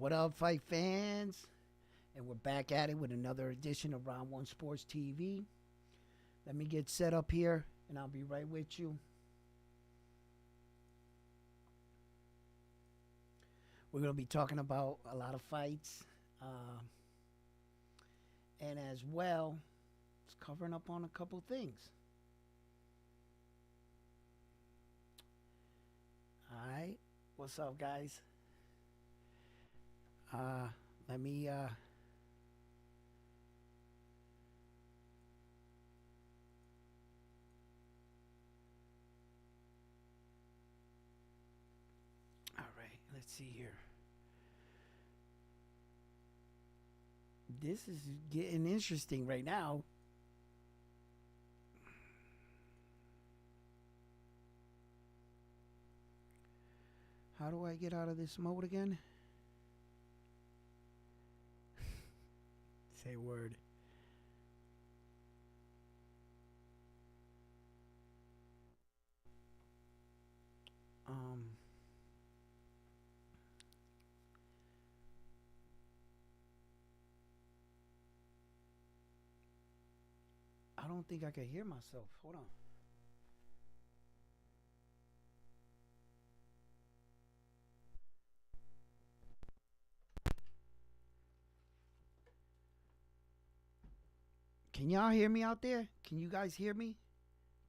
What up, fight fans? And we're back at it with another edition of Round One Sports TV. Let me get set up here, and I'll be right with you. We're going to be talking about a lot of fights, and as well, it's covering up on a couple things. All right, what's up, guys? Let me all right, let's see here. This is getting interesting right now. How do I get out of this mode again? Say word. Um I don't think I can hear myself. Hold on. Can y'all hear me out there? Can you guys hear me?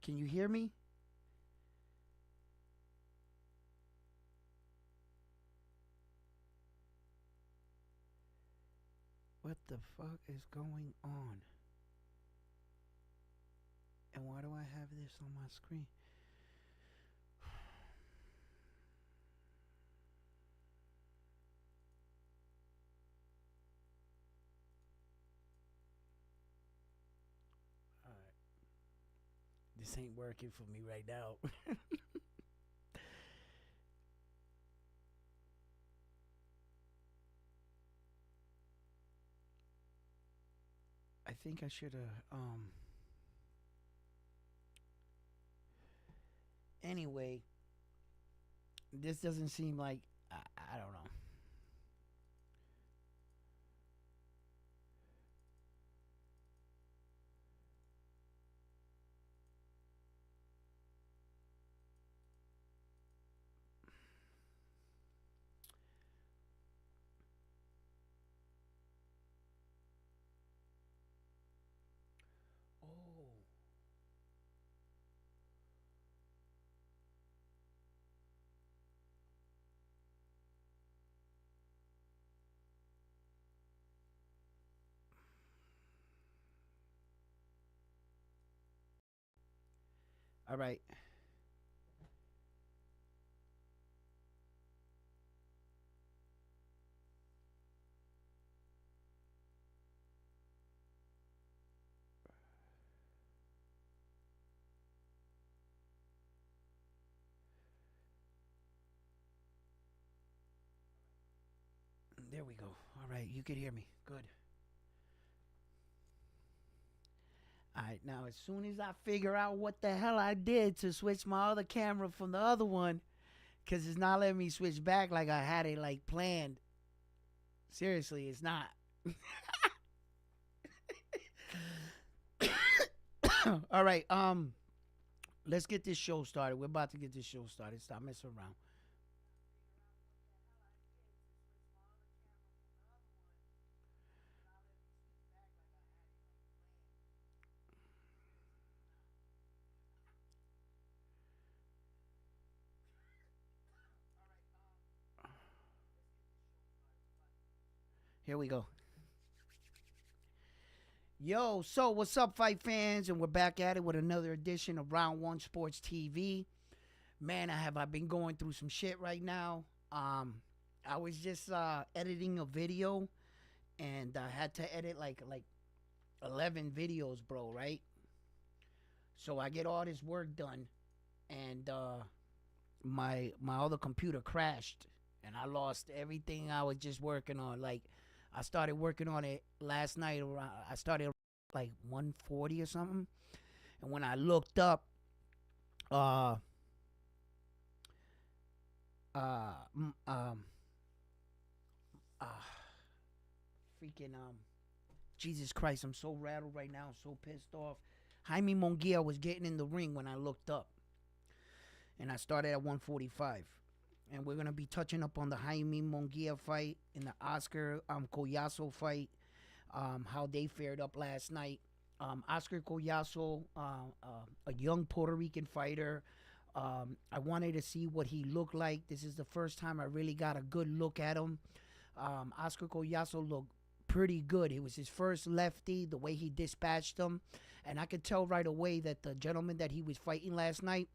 Can you hear me? What the fuck is going on? And why do I have this on my screen? All right. This ain't working for me right now. I think I should have anyway, this doesn't seem like I don't know. Oh. All right. There we go. All right, you can hear me. Good. All right, now as soon as I figure out what the hell I did to switch my other camera from the other one, because it's not letting me switch back like I had it like planned. Seriously, it's not. All right, let's get this show started. We're about to get this show started. Stop messing around. Here we go. Yo, so what's up, fight fans? And we're back at it with another edition of Round One Sports TV. Man, I been going through some shit right now. I was just editing a video, and I had to edit like 11 videos, bro. Right? So I get all this work done, and my other computer crashed, and I lost everything I was just working on. Like, I started working on it last night. I started like 1:40 or something, and when I looked up, uh, uh, mm, um, freaking Jesus Christ, I'm so rattled right now, so pissed off. Jaime Munguia was getting in the ring when I looked up, and I started at 145. And we're gonna be touching up on the Jaime Munguia fight and the Oscar Collazo fight, how they fared up last night. Oscar Collazo, a young Puerto Rican fighter. I wanted to see what he looked like. This is the first time I really got a good look at him. Oscar Collazo looked pretty good. It was his first lefty, the way he dispatched him. And I could tell right away that the gentleman that he was fighting last night,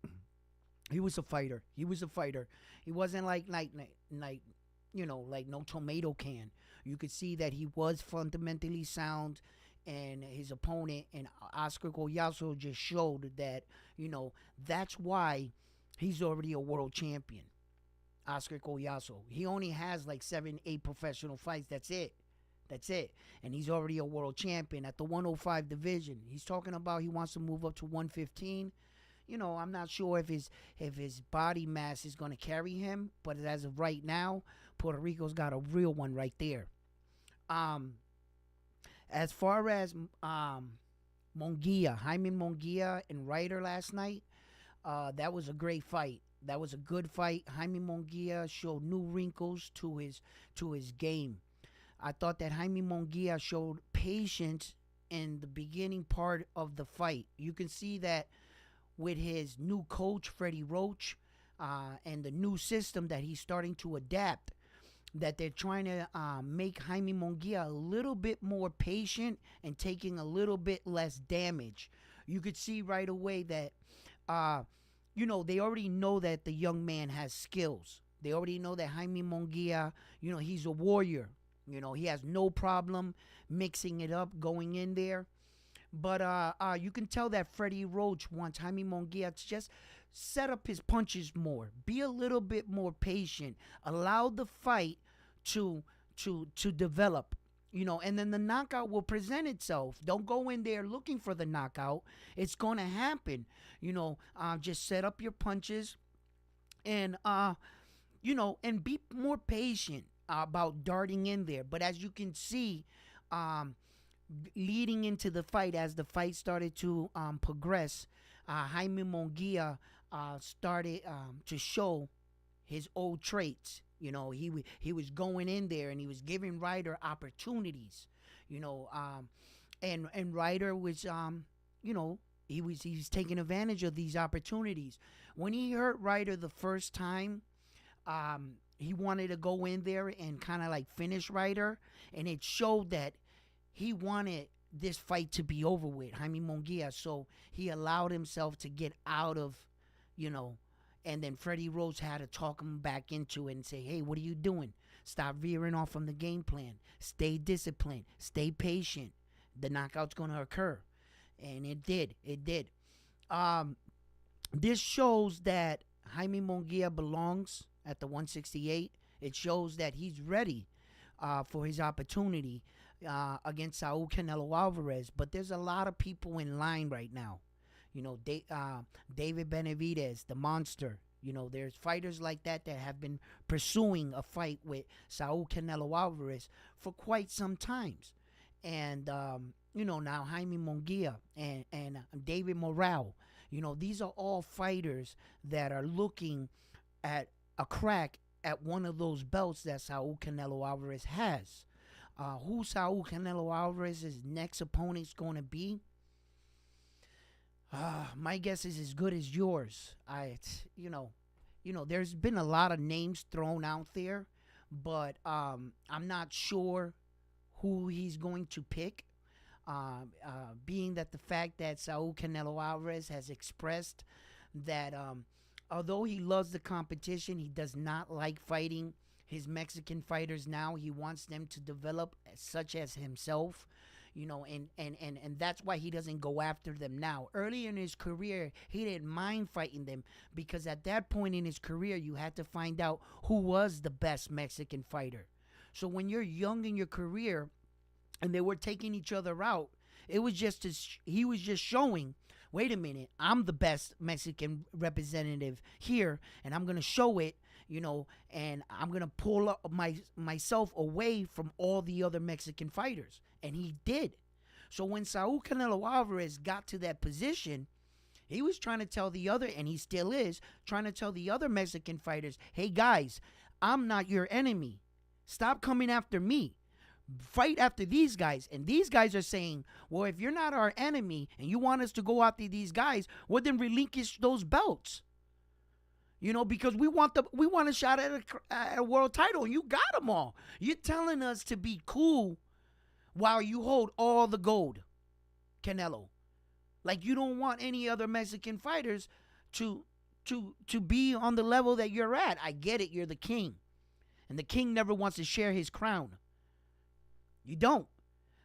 he was a fighter. He was a fighter. He wasn't like no tomato can. You could see that he was fundamentally sound, and his opponent and Oscar Collazo just showed that, that's why he's already a world champion. Oscar Collazo. He only has like 7, 8 professional fights. That's it. And he's already a world champion at the 105 division. He's talking about he wants to move up to 115. I'm not sure if his body mass is going to carry him, but as of right now, Puerto Rico's got a real one right there. As far as Munguia, Jaime Munguia and Ryder last night, that was a great fight. That was a good fight. Jaime Munguia showed new wrinkles to his game. I thought that Jaime Munguia showed patience in the beginning part of the fight. You can see that with his new coach, Freddie Roach, and the new system that he's starting to adapt, that they're trying to make Jaime Munguia a little bit more patient and taking a little bit less damage. You could see right away that, they already know that the young man has skills. They already know that Jaime Munguia, he's a warrior. He has no problem mixing it up, going in there. But you can tell that Freddie Roach wants Jaime Munguia to just set up his punches more, be a little bit more patient, allow the fight to develop, and then the knockout will present itself. Don't go in there looking for the knockout. It's going to happen. Just set up your punches and and be more patient about darting in there. But as you can see, leading into the fight, as the fight started to progress, Jaime Munguia started to show his old traits. He was going in there and he was giving Ryder opportunities. And Ryder was he's taking advantage of these opportunities. When he hurt Ryder the first time, he wanted to go in there and kind of like finish Ryder, and it showed that he wanted this fight to be over with, Jaime Munguia. So he allowed himself to get out of, and then Freddie Roach had to talk him back into it and say, hey, what are you doing? Stop veering off from the game plan. Stay disciplined. Stay patient. The knockout's going to occur. And it did. This shows that Jaime Munguia belongs at the 168. It shows that he's ready for his opportunity against Saul Canelo Alvarez. But there's a lot of people in line right now. David Benavidez, the monster. There's fighters like that have been pursuing a fight with Saul Canelo Alvarez for quite some times. And, now Jaime Munguia and David Morale. These are all fighters that are looking at a crack at one of those belts that Saul Canelo Alvarez has. Who Saul Canelo Alvarez's next opponent's going to be? My guess is as good as yours. There's been a lot of names thrown out there, but I'm not sure who he's going to pick. Being that the fact that Saul Canelo Alvarez has expressed that although he loves the competition, he does not like fighting his Mexican fighters now. He wants them to develop such as himself. And that's why he doesn't go after them now. Early in his career, he didn't mind fighting them because at that point in his career, you had to find out who was the best Mexican fighter. So when you're young in your career and they were taking each other out, he was just showing, wait a minute, I'm the best Mexican representative here, and I'm going to show it, and I'm gonna pull up myself away from all the other Mexican fighters, and he did. So when Saul Canelo Alvarez got to that position, he was trying to tell the other, and he still is, trying to tell the other Mexican fighters, hey guys, I'm not your enemy. Stop coming after me. Fight after these guys. And these guys are saying, well, if you're not our enemy and you want us to go after these guys, well, then relinquish those belts. Because we want a shot at a world title, and you got them all. You're telling us to be cool while you hold all the gold, Canelo. Like, you don't want any other Mexican fighters to be on the level that you're at. I get it. You're the king. And the king never wants to share his crown. You don't.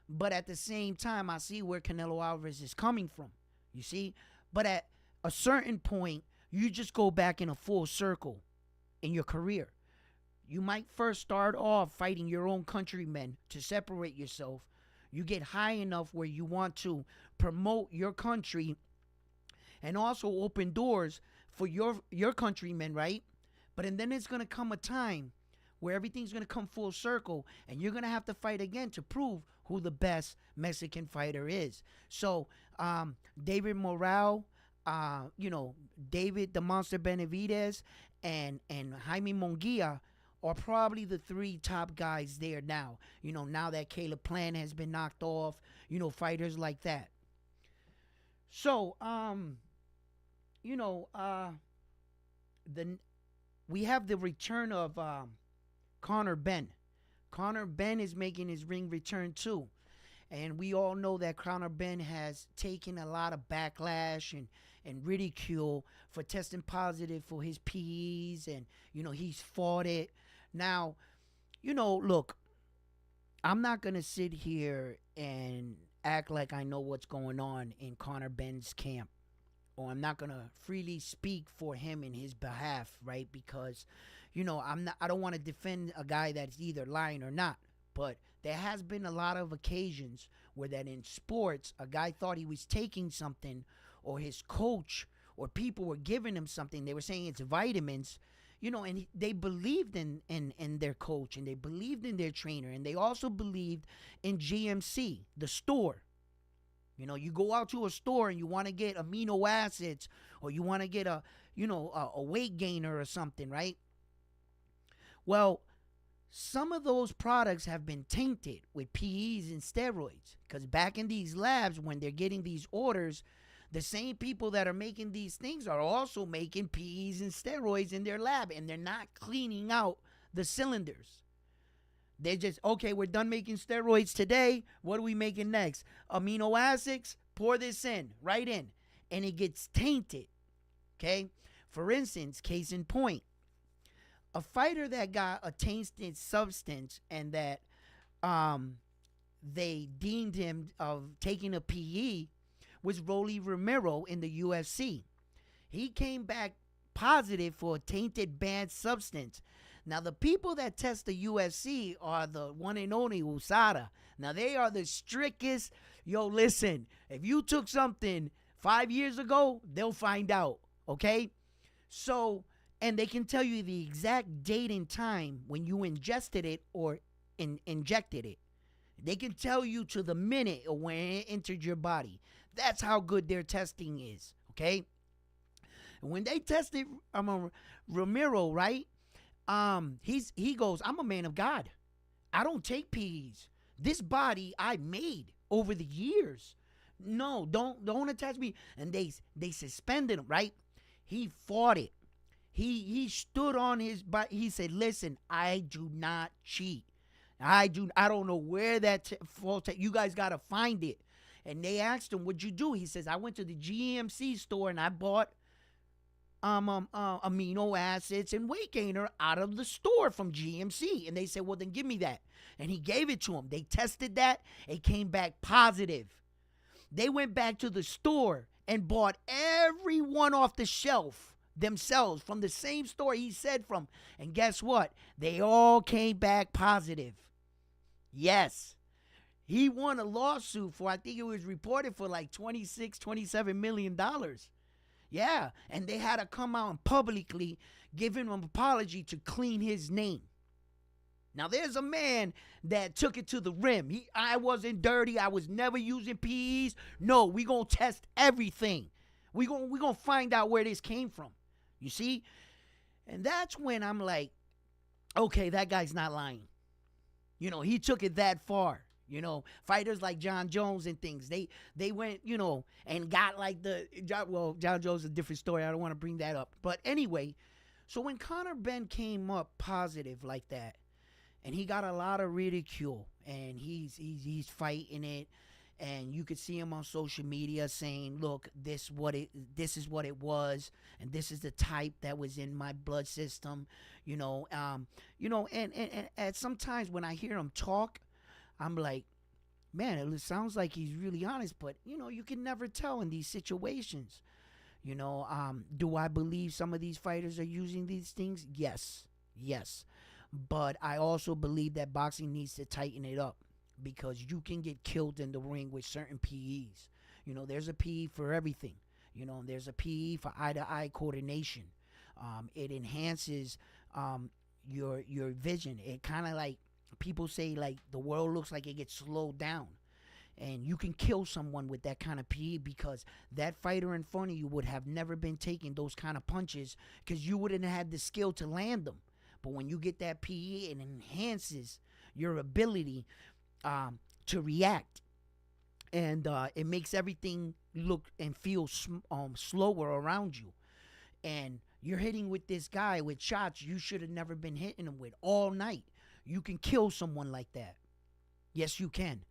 But at the same time, I see where Canelo Alvarez is coming from. You see? But at a certain point, you just go back in a full circle in your career. You might first start off fighting your own countrymen to separate yourself. You get high enough where you want to promote your country and also open doors for your countrymen, right? And then it's going to come a time where everything's going to come full circle, and you're going to have to fight again to prove who the best Mexican fighter is. So David Morrell, David the Monster Benavidez, and Jaime Munguia are probably the three top guys there now. Now that Caleb Plant has been knocked off, fighters like that. So, we have the return of Coror Benn. Coror Benn is making his ring return too. And we all know that Coror Benn has taken a lot of backlash and ridicule for testing positive for his PEs, and he's fought it. Now, look, I'm not going to sit here and act like I know what's going on in Coror Benn's camp, or I'm not going to freely speak for him in his behalf, right? Because, I don't want to defend a guy that's either lying or not. But there has been a lot of occasions where that in sports, a guy thought he was taking something, or his coach or people were giving him something. They were saying it's vitamins, and they believed in their coach, and they believed in their trainer, and they also believed in GMC, the store. You go out to a store and you want to get amino acids, or you want to get a weight gainer or something, right? Well, some of those products have been tainted with PEs and steroids, because back in these labs, when they're getting these orders, the same people that are making these things are also making PEs and steroids in their lab, and they're not cleaning out the cylinders. They're just, okay, we're done making steroids today. What are we making next? Amino acids, pour this in, right in, and it gets tainted, okay? For instance, case in point, a fighter that got a tainted substance and that they deemed him of taking a PE was Rolly Romero in the UFC. He came back positive for a tainted banned substance. Now, the people that test the UFC are the one and only USADA. Now, they are the strictest. Yo, listen, if you took something 5 years ago, they'll find out, okay? So, and they can tell you the exact date and time when you ingested it or injected it. They can tell you to the minute or when it entered your body. That's how good their testing is, okay? And when they tested Romero, right? He goes, I'm a man of God. I don't take PEs. This body I made over the years. No, don't attach me. And they suspended him, right? He fought it. He stood on his butt. He said, listen, I do not cheat. I don't know where that you guys got to find it. And they asked him, what'd you do? He says, I went to the GMC store and I bought amino acids and weight gainer out of the store from GMC. And they said, well, then give me that. And he gave it to them. They tested that. It came back positive. They went back to the store and bought every one off the shelf themselves from the same store he said from. And guess what? They all came back positive. Yes. He won a lawsuit for, I think it was reported for like $27 million. Yeah, and they had to come out and publicly give him an apology to clean his name. Now there's a man that took it to the rim. I wasn't dirty. I was never using PEs. No, we gonna test everything. We gonna find out where this came from. You see, and that's when I'm like, okay, that guy's not lying. He took it that far. Fighters like John Jones and things, they went, and got like John Jones is a different story. I don't want to bring that up. But anyway, so when Coror Benn came up positive like that, and he got a lot of ridicule, and he's fighting it, and you could see him on social media saying, look, this is what it was, and this is the type that was in my blood system, and sometimes when I hear him talk, I'm like, man, it sounds like he's really honest, but you can never tell in these situations. Do I believe some of these fighters are using these things? Yes. But I also believe that boxing needs to tighten it up, because you can get killed in the ring with certain PEs. There's a PE for everything. There's a PE for eye-to-eye coordination. It enhances your vision. It kind of like, people say, like, the world looks like it gets slowed down. And you can kill someone with that kind of PE, because that fighter in front of you would have never been taking those kind of punches, because you wouldn't have had the skill to land them. But when you get that PE, it enhances your ability to react. And it makes everything look and feel slower around you. And you're hitting with this guy with shots you should have never been hitting him with all night. You can kill someone like that. Yes, you can.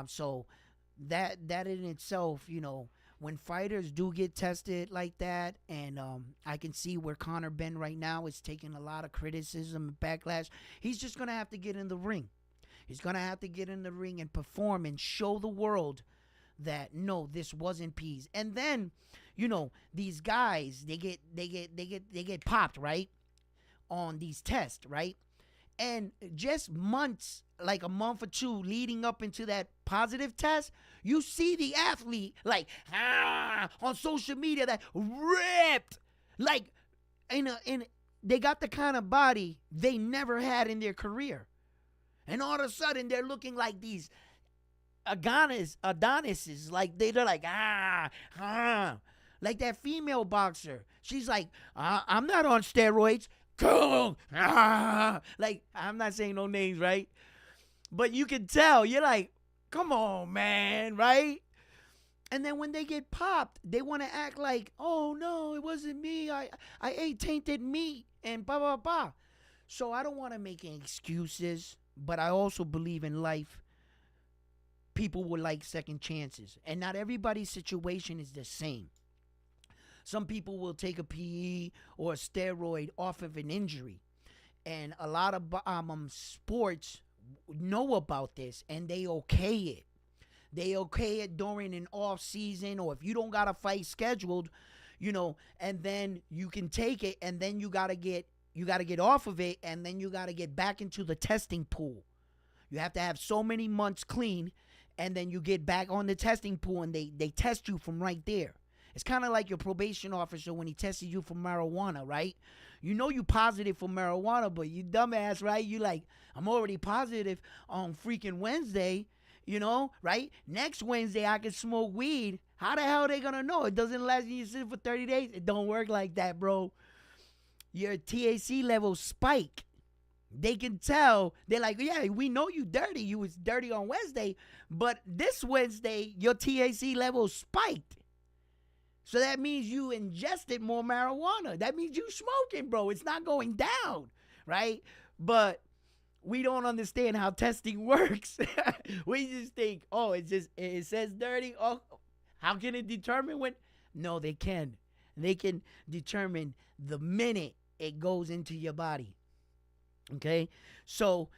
So that in itself, when fighters do get tested like that, and I can see where Coror Benn right now is taking a lot of criticism and backlash, he's just going to have to get in the ring. He's going to have to get in the ring and perform and show the world that, no, this wasn't peas. And then, these guys, they get popped, right, on these tests, right? And just months, like a month or two leading up into that positive test, you see the athlete like on social media that ripped, like they got the kind of body they never had in their career, and all of a sudden they're looking like these Adonises, like they're like like that female boxer. She's like, I'm not on steroids. Like, I'm not saying no names, right? But you can tell, you're like, come on, man, right? And then when they get popped, they want to act like, oh no, it wasn't me. I ate tainted meat and blah blah blah. So I don't want to make any excuses, but I also believe in life, people would like second chances, and not everybody's situation is the same. Some people will take a PE or a steroid off of an injury. And a lot of sports know about this, and they okay it. They okay it during an off season, or if you don't got a fight scheduled, and then you can take it, and then you got to get off of it, and then you got to get back into the testing pool. You have to have so many months clean, and then you get back on the testing pool, and they test you from right there. It's kind of like your probation officer when he tested you for marijuana, right? You positive for marijuana, but you dumbass, right? You like, I'm already positive on freaking Wednesday, right? Next Wednesday I can smoke weed. How the hell are they gonna know? It doesn't last you sit for 30 days. It don't work like that, bro. Your THC levels spike. They can tell. They're like, yeah, we know you dirty. You was dirty on Wednesday, but this Wednesday your THC levels spiked. So that means you ingested more marijuana. That means you smoking, bro. It's not going down, right? But we don't understand how testing works. We just think, oh, it says dirty. Oh, how can it determine when? No, they can. They can determine the minute it goes into your body. Okay? So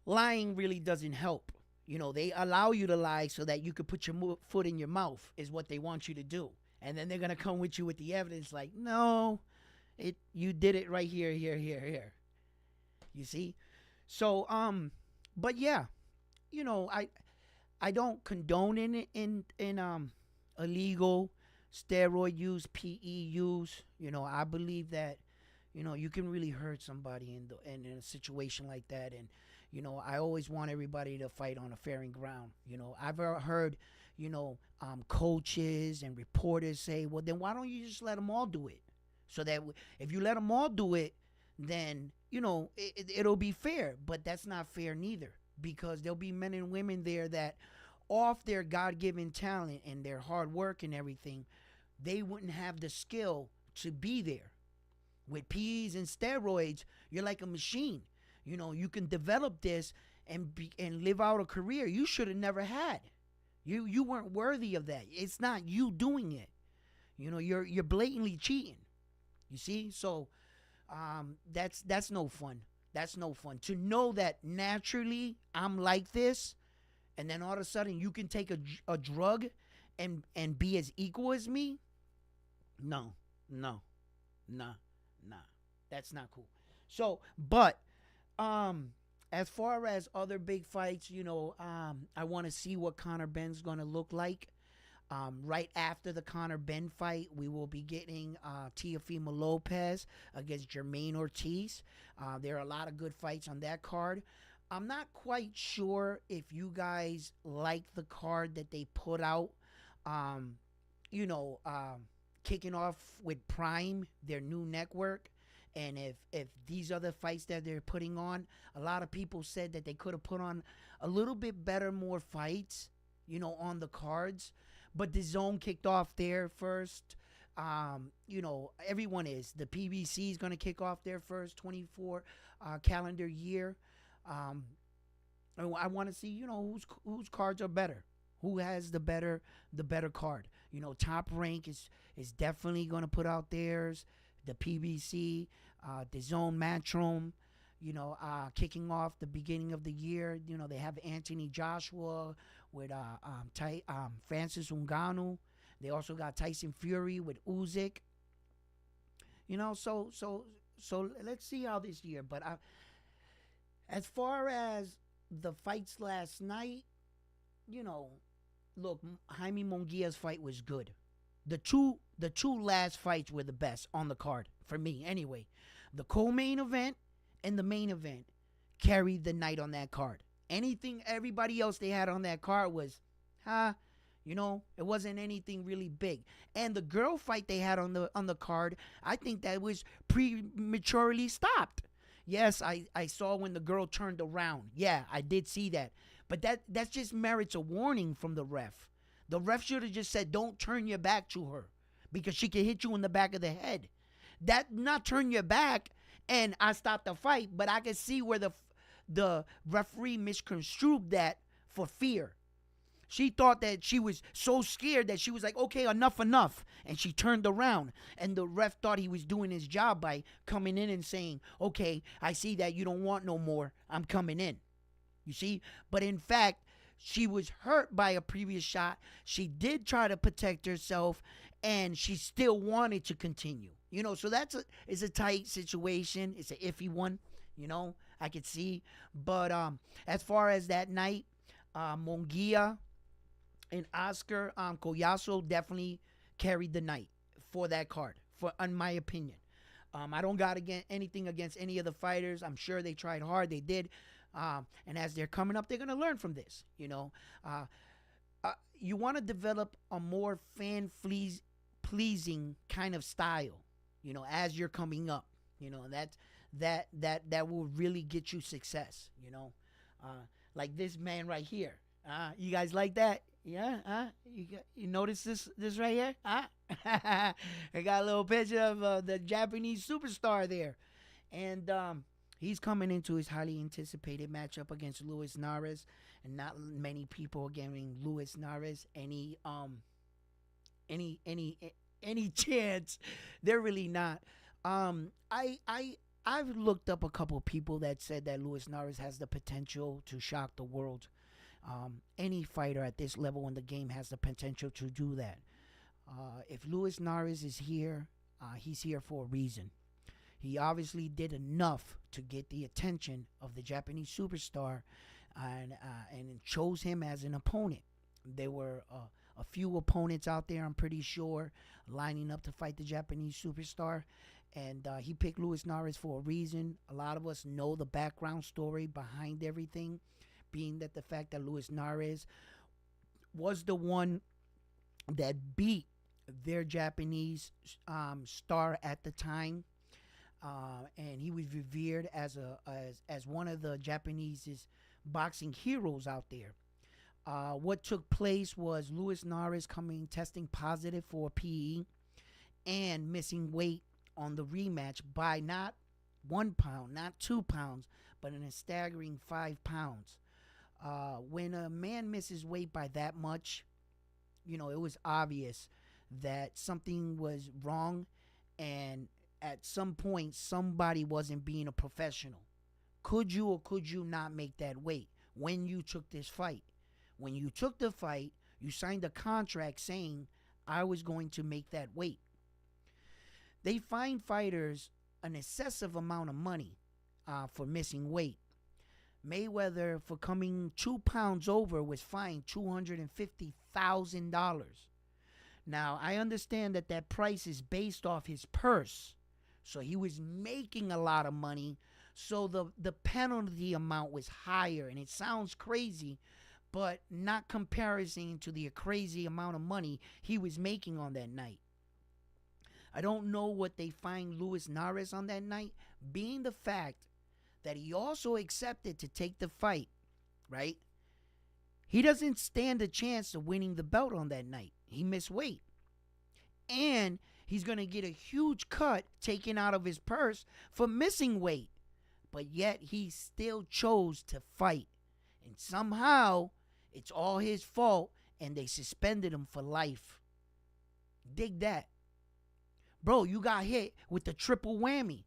lying really doesn't help. They allow you to lie so that you could put your foot in your mouth is what they want you to do. And then they're going to come with you with the evidence like, no, you did it right here. You see? So, but yeah, I don't condone in illegal, steroid use, PE use. I believe that you can really hurt somebody in a situation like that. And I always want everybody to fight on a fair and ground. I've heard coaches and reporters say, well, then why don't you just let them all do it? So that if you let them all do it, then it'll be fair. But that's not fair neither, because there'll be men and women there that, off their God-given talent and their hard work and everything, they wouldn't have the skill to be there. With PEs and steroids, you're like a machine. You can develop this and live out a career you should have never had. You weren't worthy of that. It's not you doing it. You're blatantly cheating. You see? So that's no fun. That's no fun. To know that naturally I'm like this, and then all of a sudden you can take a drug and be as equal as me? No. That's not cool. So, but as far as other big fights, I want to see what Coror Benn's going to look like. Right after the Coror Benn fight, we will be getting Teofimo Lopez against Jamaine Ortiz. There are a lot of good fights on that card. I'm not quite sure if you guys like the card that they put out. Kicking off with Prime, their new network. And if these other fights that they're putting on, a lot of people said that they could have put on a little bit better, more fights, on the cards. But the Zone kicked off there first. Everyone is. The PBC is going to kick off there first, 24 calendar year. I want to see, whose cards are better. Who has the better card? Top Rank is definitely going to put out theirs. The PBC, the Zone Matchroom, kicking off the beginning of the year. They have Anthony Joshua with Francis Ngannou. They also got Tyson Fury with Usyk. So let's see how this year. But as far as the fights last night, look, Jaime Munguia's fight was good. The two last fights were the best on the card for me, anyway. The co-main event and the main event carried the night on that card. Everybody else they had on that card was, it wasn't anything really big. And the girl fight they had on the card, I think that was prematurely stopped. Yes, I saw when the girl turned around. Yeah, I did see that. But that just merits a warning from the ref. The ref should have just said, don't turn your back to her, because she can hit you in the back of the head. That not turn your back and I stopped the fight, but I could see where the referee misconstrued that for fear. She thought that she was so scared that she was like, okay, enough. And she turned around. And the ref thought he was doing his job by coming in and saying, okay, I see that you don't want no more. I'm coming in. You see? But in fact, she was hurt by a previous shot. She did try to protect herself, and she still wanted to continue. So it's a tight situation. It's an iffy one, I could see. But as far as that night, Munguia and Oscar Collazo definitely carried the night for that card, in my opinion. I don't got anything against any of the fighters. I'm sure they tried hard. They did. And as they're coming up, they're going to learn from this, you want to develop a more fan-pleasing kind of style, as you're coming up, that will really get you success, like this man right here. You guys like that? Yeah? You notice this right here? I got a little picture of the Japanese superstar there. And, he's coming into his highly anticipated matchup against Luis Narez, and not many people are giving Luis Narez any chance. They're really not. I've looked up a couple of people that said that Luis Narez has the potential to shock the world. Any fighter at this level in the game has the potential to do that. If Luis Narez is here, he's here for a reason. He obviously did enough to get the attention of the Japanese superstar, and chose him as an opponent. There were a few opponents out there, I'm pretty sure, lining up to fight the Japanese superstar. And he picked Luis Narez for a reason. A lot of us know the background story behind everything, being that the fact that Luis Narez was the one that beat their Japanese star at the time. And he was revered as one of the Japanese boxing heroes out there. What took place was Luis Narez testing positive for PE and missing weight on the rematch by not 1 pound, not 2 pounds, but in a staggering 5 pounds. When a man misses weight by that much, it was obvious that something was wrong, and at some point somebody wasn't being a professional. Could you or could you not make that weight when you took this fight? When you took the fight, you signed a contract saying, I was going to make that weight. They fine fighters an excessive amount of money for missing weight. Mayweather, for coming 2 pounds over, was fined $250,000. Now, I understand that price is based off his purse. So he was making a lot of money. So the penalty amount was higher. And it sounds crazy, but not comparison to the crazy amount of money he was making on that night. I don't know what they fined Luis Narez on that night, being the fact that he also accepted to take the fight, right? He doesn't stand a chance of winning the belt on that night. He missed weight. And he's going to get a huge cut taken out of his purse for missing weight. But yet he still chose to fight. And somehow it's all his fault, and they suspended him for life. Dig that. Bro, you got hit with the triple whammy.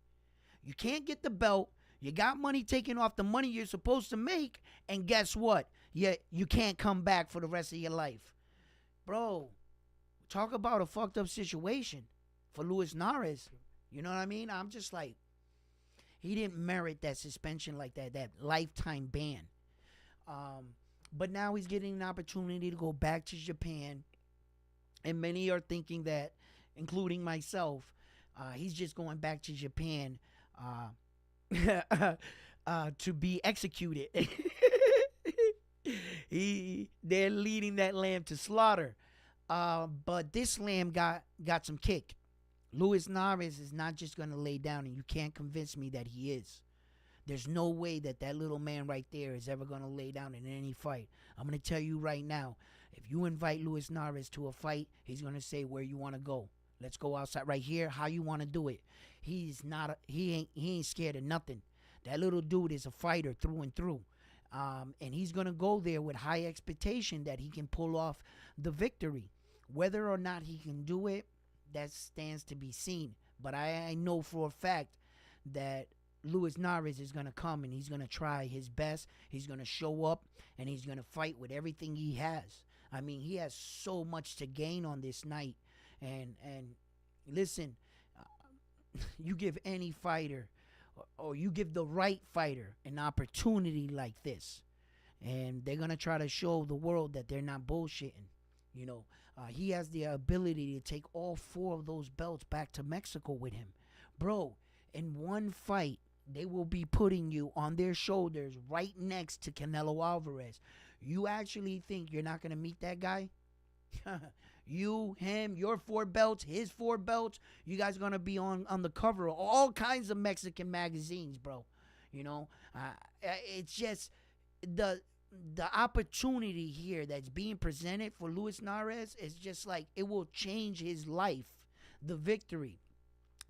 You can't get the belt. You got money taken off the money you're supposed to make. And guess what? You can't come back for the rest of your life. Bro, talk about a fucked up situation for Luis Narez. You know what I mean? I'm just like, he didn't merit that suspension like that lifetime ban. But now he's getting an opportunity to go back to Japan. And many are thinking that, including myself, he's just going back to Japan to be executed. They're leading that lamb to slaughter. But this lamb got some kick. Luis Narez is not just going to lay down, and you can't convince me that he is. There's no way that little man right there is ever going to lay down in any fight. I'm going to tell you right now, if you invite Luis Narez to a fight, he's going to say, where you want to go. Let's go outside right here. How you want to do it? He ain't scared of nothing. That little dude is a fighter through and through. And he's going to go there with high expectation that he can pull off the victory. Whether or not he can do it, that stands to be seen. But I know for a fact that Luis Narez is going to come and he's going to try his best. He's going to show up and he's going to fight with everything he has. I mean, he has so much to gain on this night. And listen, you give any fighter, or you give the right fighter, an opportunity like this, and they're going to try to show the world that they're not bullshitting. He has the ability to take all 4 of those belts back to Mexico with him. Bro, in one fight, they will be putting you on their shoulders right next to Canelo Alvarez. You actually think you're not going to meet that guy? You, him, your 4 belts, his 4 belts. You guys are going to be on the cover of all kinds of Mexican magazines, bro. It's just the opportunity here that's being presented for Luis Narez is just like, it will change his life, the victory.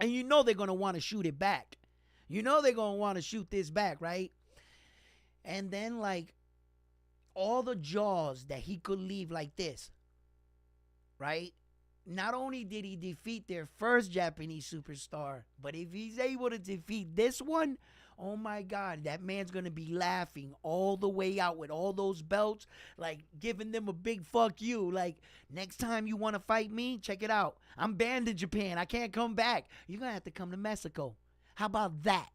And they're going to want to shoot it back. They're going to want to shoot this back, right? And then, like, all the jaws that he could leave like this, right? Not only did he defeat their first Japanese superstar, but if he's able to defeat this one, oh my God, that man's going to be laughing all the way out with all those belts, like giving them a big fuck you. Like, next time you want to fight me, check it out. I'm banned in Japan. I can't come back. You're going to have to come to Mexico. How about that?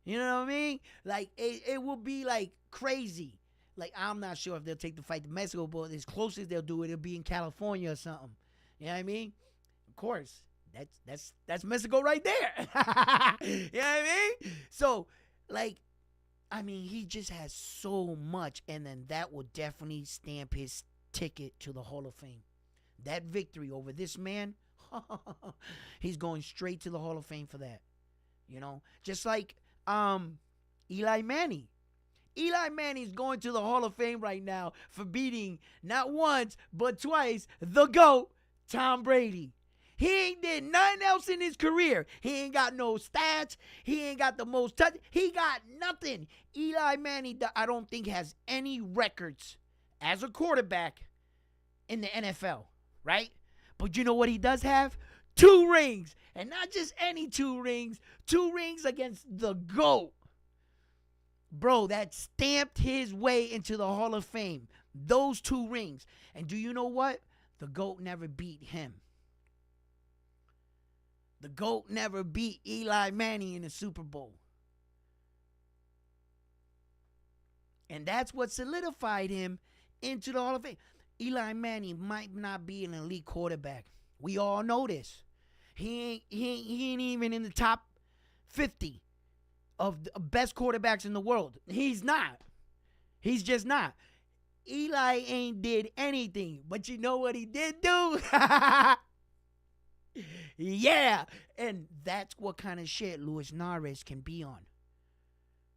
You know what I mean? Like, it will be like crazy. Like, I'm not sure if they'll take the fight to Mexico, but as close as they'll do it, it'll be in California or something. You know what I mean? Of course, that's Mexico right there. You know what I mean? So, like, I mean, he just has so much, and then that will definitely stamp his ticket to the Hall of Fame. That victory over this man, he's going straight to the Hall of Fame for that. You know, just like Eli Manning. Eli Manning's going to the Hall of Fame right now for beating not once but twice the GOAT, Tom Brady. He ain't did nothing else in his career. He ain't got no stats. He ain't got the most touch. He got nothing. Eli Manning, I don't think, has any records as a quarterback in the NFL, right? But you know what he does have? 2 rings. And not just any 2 rings. 2 rings against the GOAT. Bro, that stamped his way into the Hall of Fame. Those 2 rings. And do you know what? The GOAT never beat him. The GOAT never beat Eli Manning in the Super Bowl. And that's what solidified him into the Hall of Fame. Eli Manning might not be an elite quarterback. We all know this. He ain't even in the top 50 of the best quarterbacks in the world. He's not. He's just not. Eli ain't did anything. But you know what he did do? Yeah. And that's what kind of shit Luis Narez can be on.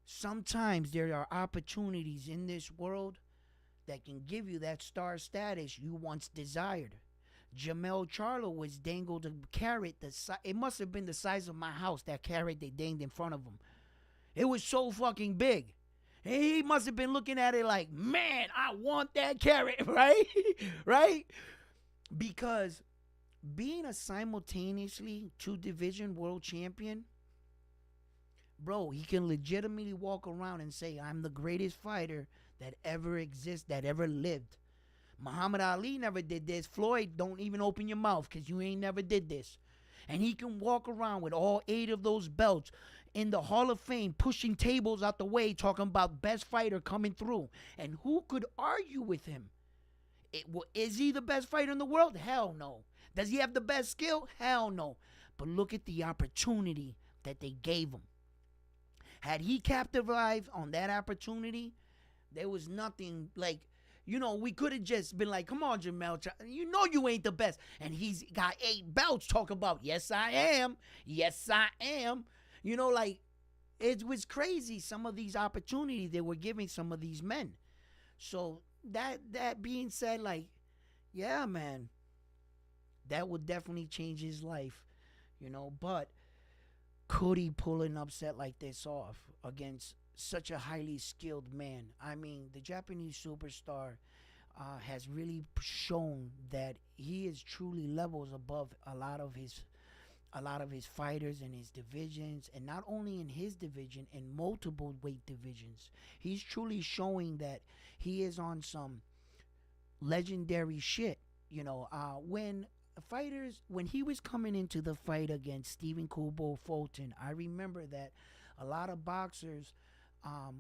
Sometimes there are opportunities in this world that can give you that star status you once desired. Jamel Charlo was dangled a carrot. It must have been the size of my house, that carrot they danged in front of him. It was so fucking big. He must have been looking at it like, man, I want that carrot, right? Right? Because being a simultaneously 2-division world champion, bro, he can legitimately walk around and say, I'm the greatest fighter that ever exists, that ever lived. Muhammad Ali never did this. Floyd, don't even open your mouth because you ain't never did this. And he can walk around with all 8 of those belts in the Hall of Fame, pushing tables out the way, talking about best fighter coming through. And who could argue with him? Is he the best fighter in the world? Hell no. Does he have the best skill? Hell no. But look at the opportunity that they gave him. Had he capitalized on that opportunity, there was nothing like, you know, we could have just been like, come on, Jamel, you know you ain't the best. And he's got 8 belts talking about, yes, I am. Yes, I am. You know, like, it was crazy, some of these opportunities they were giving some of these men. So that being said, like, yeah, man, that would definitely change his life, you know. But could he pull an upset like this off against such a highly skilled man? I mean, the Japanese superstar has really shown that he is truly levels above a lot of his fighters in his divisions, and not only in his division, in multiple weight divisions. He's truly showing that he is on some legendary shit. You know, when he was coming into the fight against Stephen Kubo Fulton, I remember that a lot of boxers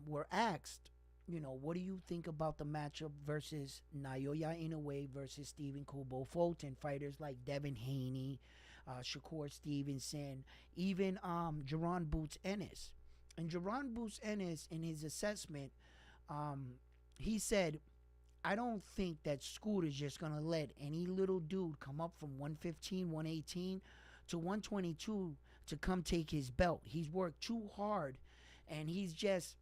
were asked, you know, what do you think about the matchup versus Naoya Inoue versus Stephen Kubo Fulton? Fighters like Devin Haney, Shakur Stevenson, even Jaron Boots Ennis. And Jaron Boots Ennis, in his assessment, he said, I don't think that Scooter's just going to let any little dude come up from 115, 118 to 122 to come take his belt. He's worked too hard, and he's just,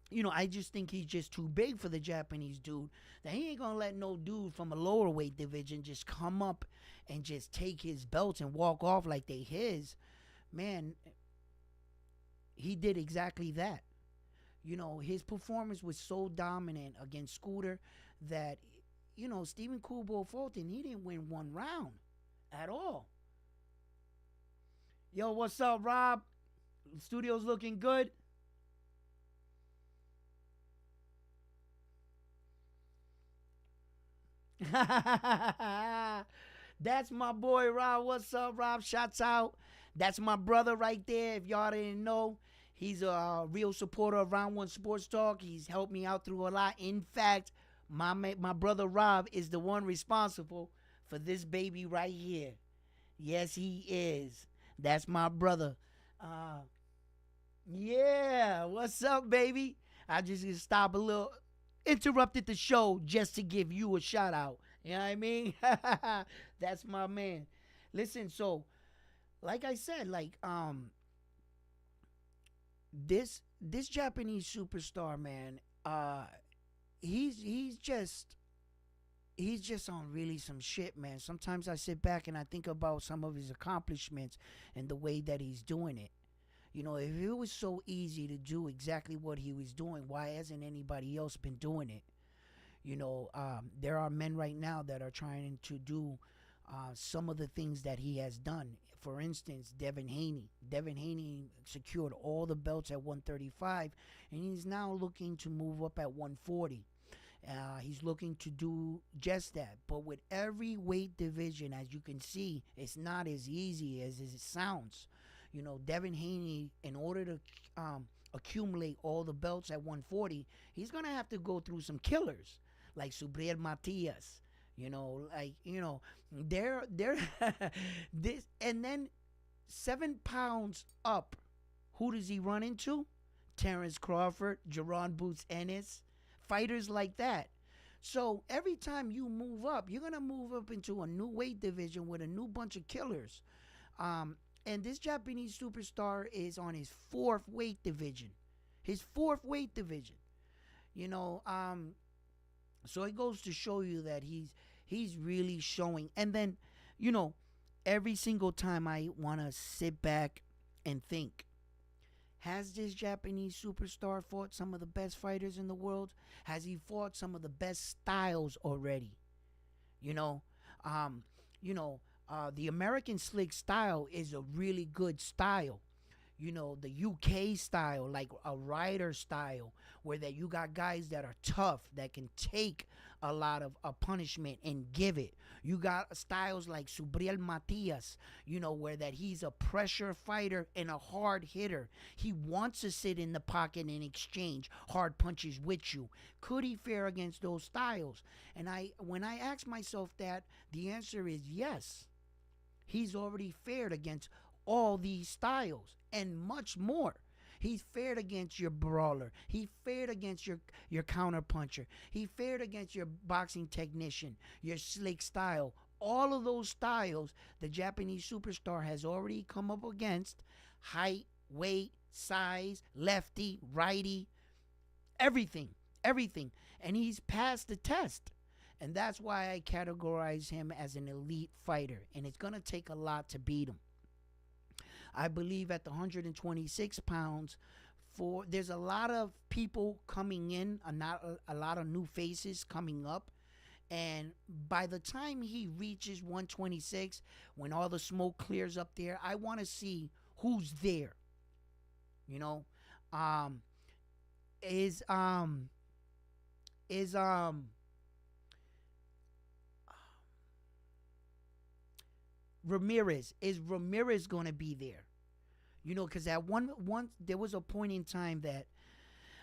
you know, I just think he's just too big for the Japanese dude, that he ain't going to let no dude from a lower weight division just come up and just take his belts and walk off like they his. Man, he did exactly that. You know, his performance was so dominant against Scooter that, you know, Stephen Kubo Fulton, he didn't win 1 round at all. Yo, what's up, Rob? Studio's looking good. That's my boy, Rob. What's up, Rob? Shots out. That's my brother right there. If y'all didn't know, He's a real supporter of Round One Sports Talk. He's helped me out through a lot. In fact, my brother Rob is the one responsible for this baby right here. Yes, he is. That's my brother. Uh, yeah, what's up, baby? I just gonna stop a little, interrupted the show just to give you a shout out. You know what I mean? That's my man. Listen, so like I said, this Japanese superstar, man, he's just on really some shit, man. Sometimes I sit back and I think about some of his accomplishments and the way that he's doing it. You know, if it was so easy to do exactly what he was doing, why hasn't anybody else been doing it? You know, there are men right now that are trying to do some of the things that he has done. For instance, Devin Haney. Devin Haney secured all the belts at 135, and he's now looking to move up at 140. He's looking to do just that. But with every weight division, as you can see, it's not as easy as it sounds. You know, Devin Haney, in order to accumulate all the belts at 140, he's going to have to go through some killers like Subriel Matias. You know, they're this, and then 7 pounds up. Who does he run into? Terrence Crawford, Jerron Boots Ennis, fighters like that. So every time you move up, you're gonna move up into a new weight division with a new bunch of killers. And this Japanese superstar is on his fourth weight division. His fourth weight division. You know, so it goes to show you that he's really showing. And then, you know, every single time I want to sit back and think, has this Japanese superstar fought some of the best fighters in the world? Has he fought some of the best styles already? You know, the American slick style is a really good style. You know, the UK style, like a Ryder style, where that you got guys that are tough, that can take a lot of punishment and give it. You got styles like Subriel Matias, you know, where that he's a pressure fighter and a hard hitter. He wants to sit in the pocket and exchange hard punches with you. Could he fare against those styles? And when I ask myself that, the answer is yes. He's already fared against all these styles and much more. He's fared against your brawler. He fared against your counter puncher. He fared against your boxing technician, your slick style. All of those styles, the Japanese superstar has already come up against. Height, weight, size, lefty, righty, everything. And he's passed the test. And that's why I categorize him as an elite fighter. And it's going to take a lot to beat him. I believe at the 126 pounds, there's a lot of people coming in, a lot of new faces coming up. And by the time he reaches 126, when all the smoke clears up there, I want to see who's there. You know, is Ramirez. Is Ramirez going to be there? You know, because at one there was a point in time that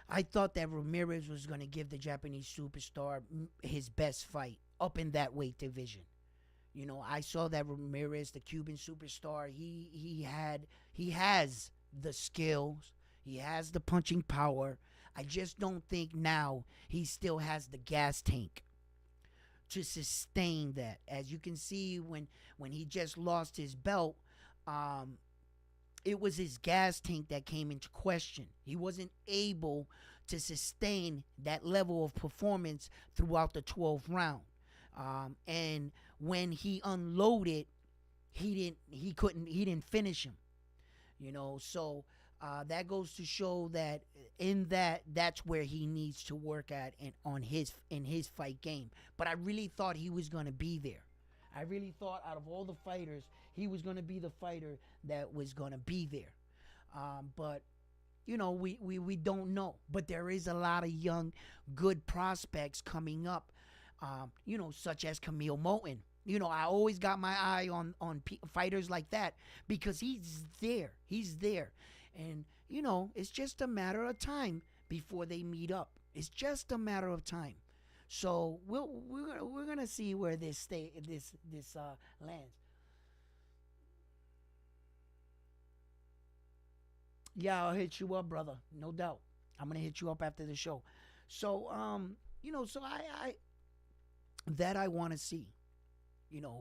I thought that Ramirez was going to give the Japanese superstar his best fight up in that weight division. You know, I saw that Ramirez, the Cuban superstar, he has the skills, he has the punching power. I just don't think now he still has the gas tank to sustain that. As you can see, when he just lost his belt, it was his gas tank that came into question. He wasn't able to sustain that level of performance throughout the 12th round. And when he unloaded, he didn't finish him. You know, so that goes to show that that's where he needs to work at and in his fight game. But I really thought he was going to be there. I really thought out of all the fighters, he was going to be the fighter that was going to be there. But, you know, we don't know. But there is a lot of young, good prospects coming up, you know, such as Camille Moten. You know, I always got my eye on fighters like that because he's there. He's there. And it's just a matter of time before they meet up. It's just a matter of time. So we're gonna see where this lands. Yeah, I'll hit you up, brother. No doubt. I'm gonna hit you up after the show. So so I that I want to see.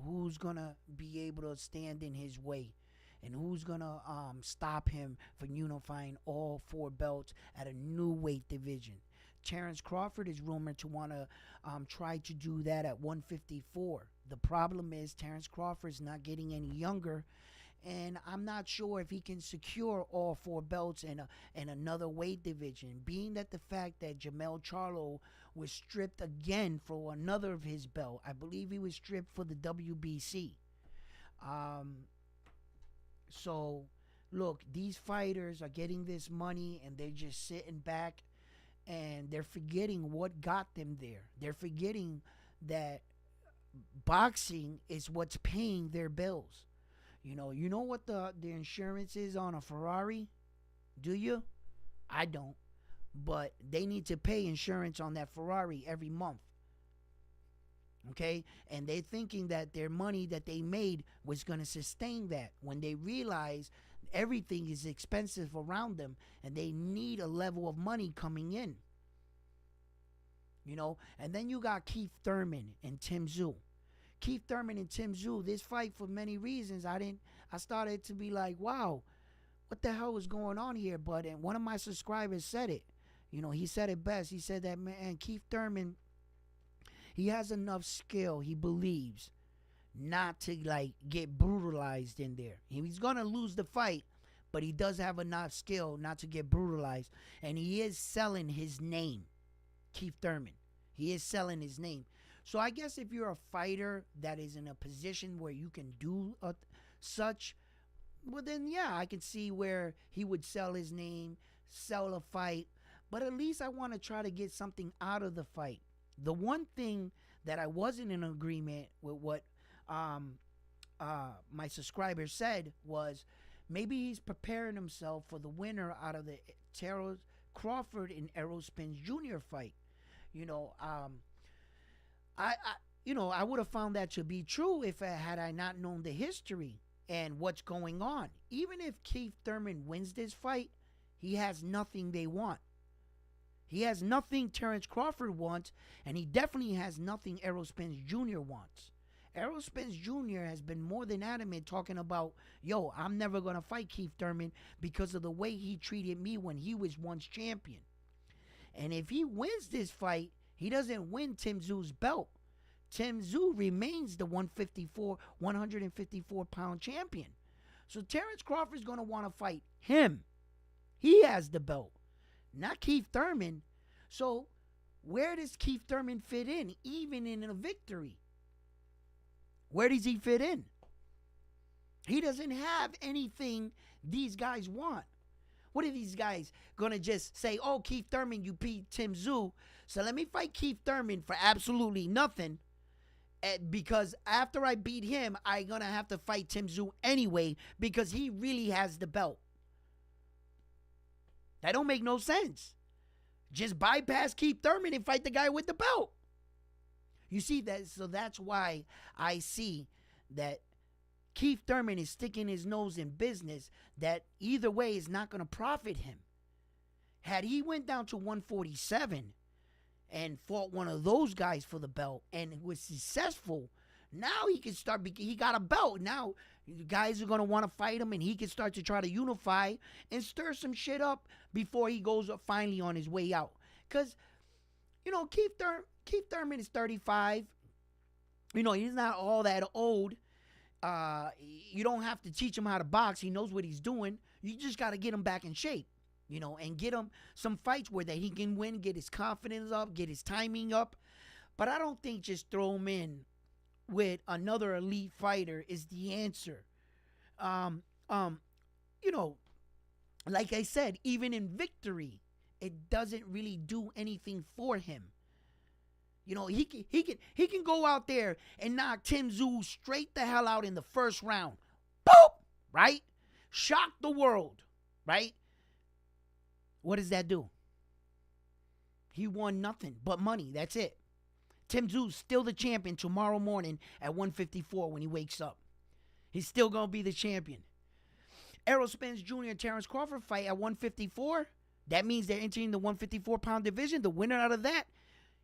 Who's gonna be able to stand in his way, and who's gonna stop him from unifying all four belts at a new weight division. Terrence Crawford is rumored to want to try to do that at 154. The problem is Terrence Crawford is not getting any younger, and I'm not sure if he can secure all four belts in another weight division, being that the fact that Jamel Charlo was stripped again for another of his belt. I believe he was stripped for the WBC. So, look, these fighters are getting this money, and they're just sitting back, and they're forgetting what got them there. They're forgetting that boxing is what's paying their bills. You know what the insurance is on a Ferrari? Do you? I don't. But they need to pay insurance on that Ferrari every month. Okay? And they're thinking that their money that they made was going to sustain that, when they realize everything is expensive around them and they need a level of money coming in. And then you got Keith Thurman and Tim Tszyu. Keith Thurman and Tim Tszyu, this fight, for many reasons, I started to be like, wow, what the hell is going on here? But one of my subscribers said it. He said it best. He said that, man, Keith Thurman, he has enough skill, he believes, not to get brutalized in there. He's gonna lose the fight, but he does have enough skill not to get brutalized. And he is selling his name, Keith Thurman. He is selling his name. So I guess if you're a fighter that is in a position where you can do such, well then yeah, I can see where he would sell his name, sell a fight. But at least I want to try to get something out of the fight. The one thing that I wasn't in agreement with what my subscriber said was, maybe he's preparing himself for the winner out of the Terrence Crawford and Errol Spence Jr. fight. I would have found that to be true had I not known the history and what's going on. Even if Keith Thurman wins this fight, he has nothing they want. He has nothing Terrence Crawford wants, and he definitely has nothing Errol Spence Jr. wants. Errol Spence Jr. has been more than adamant talking about, yo, I'm never going to fight Keith Thurman because of the way he treated me when he was once champion. And if he wins this fight, he doesn't win Tim Tszyu's belt. Tim Tszyu remains the 154-pound champion. So Terrence Crawford's going to want to fight him. He has the belt, not Keith Thurman. So where does Keith Thurman fit in, even in a victory? Where does he fit in? He doesn't have anything these guys want. What are these guys going to just say, oh, Keith Thurman, you beat Tim Tszyu, so let me fight Keith Thurman for absolutely nothing, because after I beat him, I'm going to have to fight Tim Tszyu anyway because he really has the belt. That don't make no sense. Just bypass Keith Thurman and fight the guy with the belt. You see that? So that's why I see that Keith Thurman is sticking his nose in business that either way is not going to profit him. Had he went down to 147 and fought one of those guys for the belt and was successful, now he can start, he got a belt. Now guys are going to want to fight him, and he can start to try to unify and stir some shit up before he goes up finally on his way out. Because, Keith Thurman is 35. He's not all that old. You don't have to teach him how to box. He knows what he's doing. You just got to get him back in shape, and get him some fights where that he can win, get his confidence up, get his timing up. But I don't think just throw him in with another elite fighter is the answer. Like I said, even in victory, it doesn't really do anything for him. He can go out there and knock Tim Tszyu straight the hell out in the first round. Boop! Right? Shock the world. Right? What does that do? He won nothing but money. That's it. Tim Tszú's still the champion tomorrow morning at 154 when he wakes up. He's still going to be the champion. Errol Spence Jr. and Terrence Crawford fight at 154. That means they're entering the 154-pound division. The winner out of that,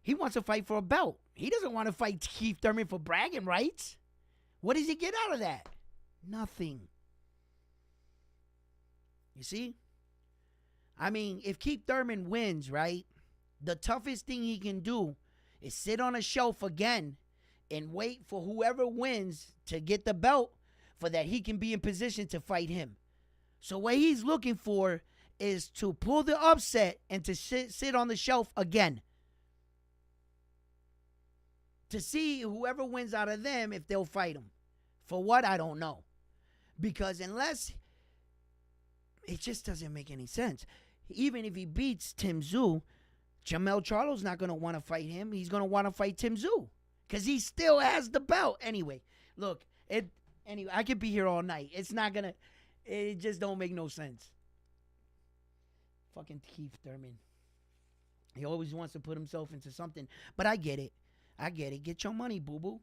he wants to fight for a belt. He doesn't want to fight Keith Thurman for bragging rights. What does he get out of that? Nothing. You see? I mean, if Keith Thurman wins, right, the toughest thing he can do is sit on a shelf again and wait for whoever wins to get the belt for that he can be in position to fight him. So what he's looking for is to pull the upset and to sit on the shelf again. To see whoever wins out of them if they'll fight him. For what? I don't know. Because unless... It just doesn't make any sense. Even if he beats Tim Tszú, Jermell Charlo's not going to want to fight him. He's going to want to fight Tim Tszú because he still has the belt. Anyway, look, I could be here all night. It just don't make no sense. Fucking Keith Thurman. He always wants to put himself into something. But I get it. Get your money, boo-boo.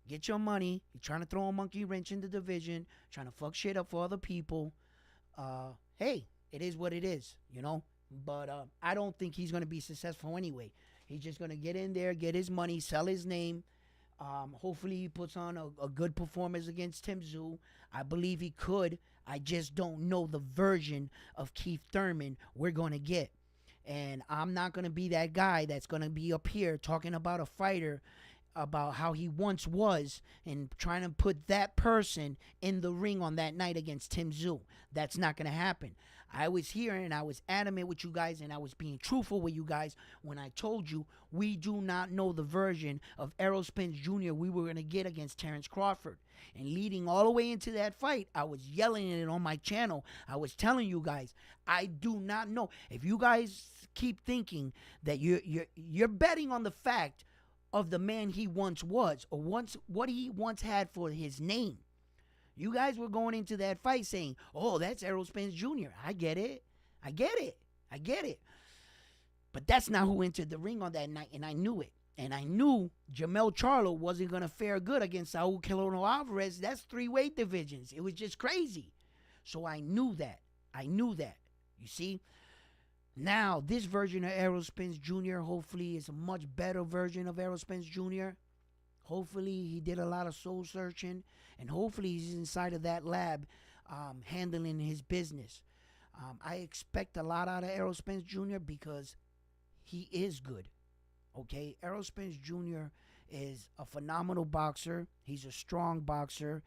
Get your money. You're trying to throw a monkey wrench in the division, trying to fuck shit up for other people. Hey, it is what it is, you know? But I don't think he's going to be successful anyway. He's just going to get in there, get his money, sell his name. Hopefully he puts on a good performance against Tim Tszú. I believe he could. I just don't know the version of Keith Thurman we're going to get. And I'm not going to be that guy that's going to be up here talking about a fighter, about how he once was, and trying to put that person in the ring on that night against Tim Tszú. That's not going to happen. I was here and I was adamant with you guys and I was being truthful with you guys when I told you we do not know the version of Errol Spence Jr. we were going to get against Terrence Crawford. And leading all the way into that fight, I was yelling it on my channel. I was telling you guys, I do not know. If you guys keep thinking that you're betting on the fact of the man he once was, or what he once had for his name. You guys were going into that fight saying, oh, that's Errol Spence Jr. I get it. But that's not who entered the ring on that night, and I knew it. And I knew Jermell Charlo wasn't going to fare good against Saul Canelo Alvarez. That's 3 weight divisions. It was just crazy. So I knew that. You see? Now, this version of Errol Spence Jr. hopefully is a much better version of Errol Spence Jr. Hopefully he did a lot of soul searching, and hopefully he's inside of that lab handling his business. I expect a lot out of Errol Spence Jr. because he is good. Okay, Errol Spence Jr. is a phenomenal boxer. He's a strong boxer.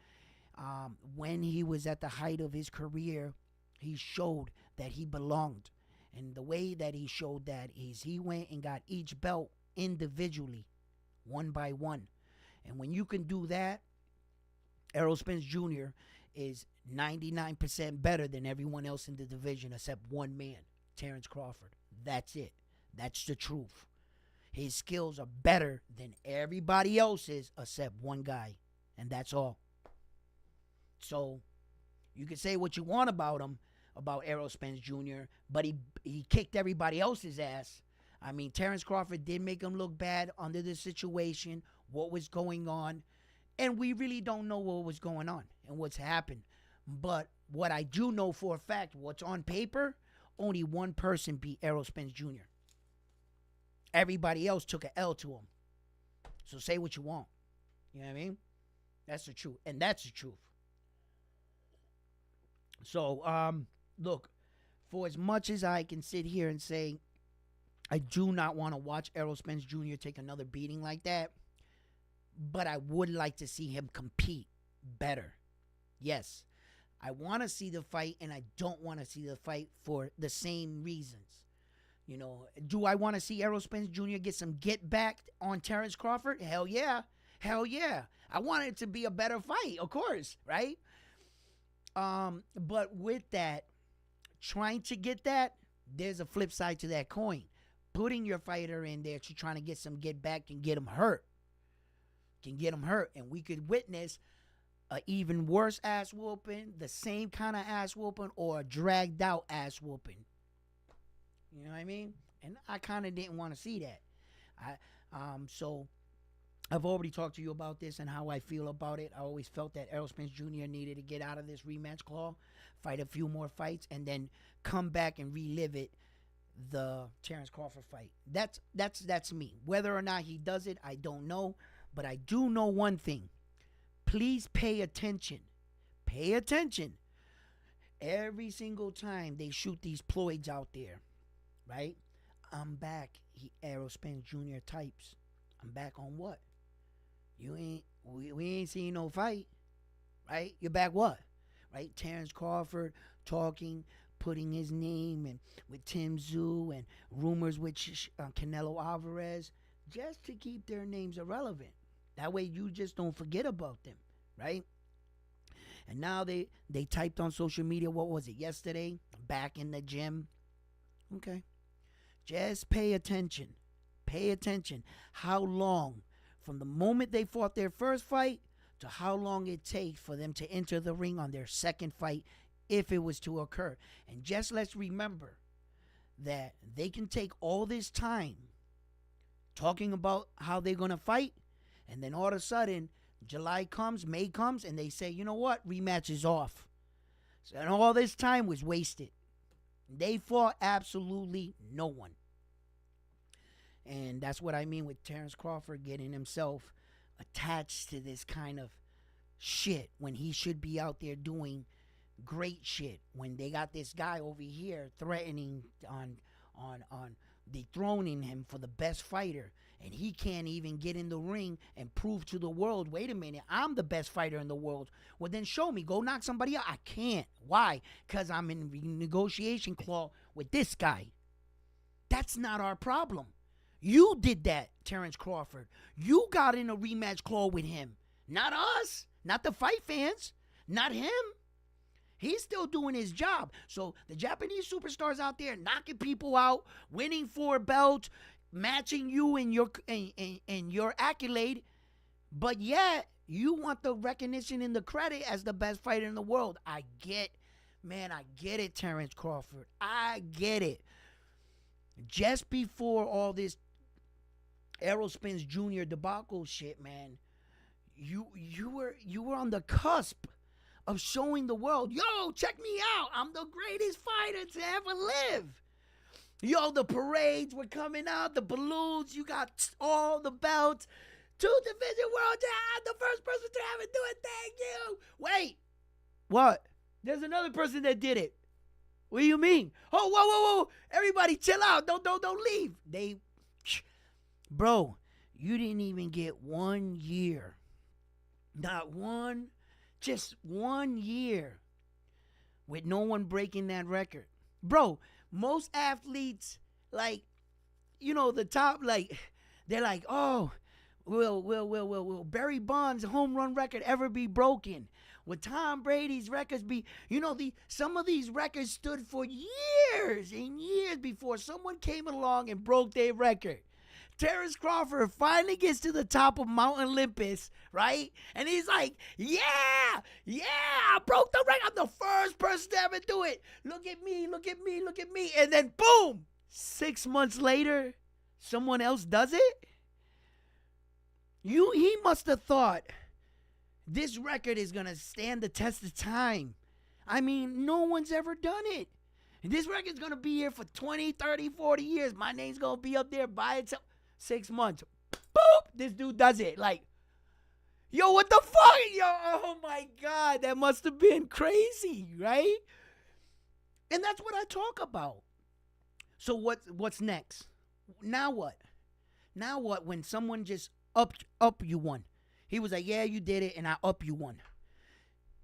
When he was at the height of his career, he showed that he belonged. And the way that he showed that is he went and got each belt individually, one by one. And when you can do that, Errol Spence Jr. is 99% better than everyone else in the division except one man, Terrence Crawford. That's it. That's the truth. His skills are better than everybody else's except one guy. And that's all. So you can say what you want about him, about Errol Spence Jr., but he kicked everybody else's ass. I mean, Terrence Crawford did make him look bad under the situation, what was going on, and we really don't know what was going on and what's happened. But what I do know for a fact, what's on paper, only one person beat Errol Spence Jr. Everybody else took an L to him. So say what you want. You know what I mean? That's the truth, and that's the truth. So, look, for as much as I can sit here and say I do not want to watch Errol Spence Jr. take another beating like that, but I would like to see him compete better. Yes, I want to see the fight, and I don't want to see the fight for the same reasons. You know, do I want to see Errol Spence Jr. get some get back on Terrence Crawford? Hell yeah. Hell yeah. I want it to be a better fight, of course, right? But with that, trying to get that, there's a flip side to that coin. Putting your fighter in there to trying to get some get back can get him hurt. And we could witness a even worse ass whooping, the same kind of ass whooping, or a dragged out ass whooping. You know what I mean? And I kind of didn't want to see that. So I've already talked to you about this and how I feel about it. I always felt that Errol Spence Jr. needed to get out of this rematch claw, fight a few more fights, and then come back and relive it, the Terrence Crawford fight. That's me. Whether or not he does it, I don't know. But I do know one thing. Please pay attention. Pay attention. Every single time they shoot these ploids out there, right? I'm back. Errol Spence Jr. types. I'm back on what? We ain't seen no fight, right? You're back what? Right? Terrence Crawford talking, putting his name and with Tim Tszyu and rumors with Canelo Alvarez just to keep their names irrelevant. That way you just don't forget about them, right? And now they typed on social media, what was it, yesterday? Back in the gym. Okay. Just pay attention. Pay attention. How long, from the moment they fought their first fight to how long it takes for them to enter the ring on their second fight, if it was to occur. And just let's remember that they can take all this time talking about how they're going to fight, and then all of a sudden, July comes, May comes, and they say, you know what, rematch is off. So, and all this time was wasted. They fought absolutely no one. And that's what I mean with Terrence Crawford getting himself attached to this kind of shit when he should be out there doing great shit. When they got this guy over here threatening on dethroning him for the best fighter, and he can't even get in the ring and prove to the world, wait a minute, I'm the best fighter in the world. Well, then show me. Go knock somebody out. I can't. Why? Because I'm in negotiation clause with this guy. That's not our problem. You did that, Terrence Crawford. You got in a rematch clause with him. Not us. Not the fight fans. Not him. He's still doing his job. So the Japanese superstars out there knocking people out, winning 4 belts, matching you in your accolade, but yet you want the recognition and the credit as the best fighter in the world. I get it, Terrence Crawford. I get it. Just before all this Errol Spence Jr. debacle shit, man, you were on the cusp of showing the world, yo, check me out. I'm the greatest fighter to ever live. Yo, the parades were coming out, the balloons, you got all the belts. 2-division world champ, the first person to ever do it, thank you. Wait, what? There's another person that did it. What do you mean? Oh, whoa. Everybody chill out. Don't leave. Bro, you didn't even get 1 year. Not one, just 1 year with no one breaking that record. Bro, most athletes, like, you know, the top, like, they're like, oh, will Barry Bonds' home run record ever be broken? Will Tom Brady's records be, you know, some of these records stood for years and years before someone came along and broke their record. Terrence Crawford finally gets to the top of Mount Olympus, right? And he's like, yeah, I broke the record. I'm the first person to ever do it. Look at me. And then boom, 6 months later, someone else does it? He must have thought this record is going to stand the test of time. I mean, no one's ever done it. And this record's going to be here for 20, 30, 40 years. My name's going to be up there by itself. 6 months. Boop! This dude does it. Like, yo, what the fuck? Yo, oh my God. That must have been crazy, right? And that's what I talk about. So what's next? Now what? Now what when someone just up you one? He was like, yeah, you did it, and I up you one.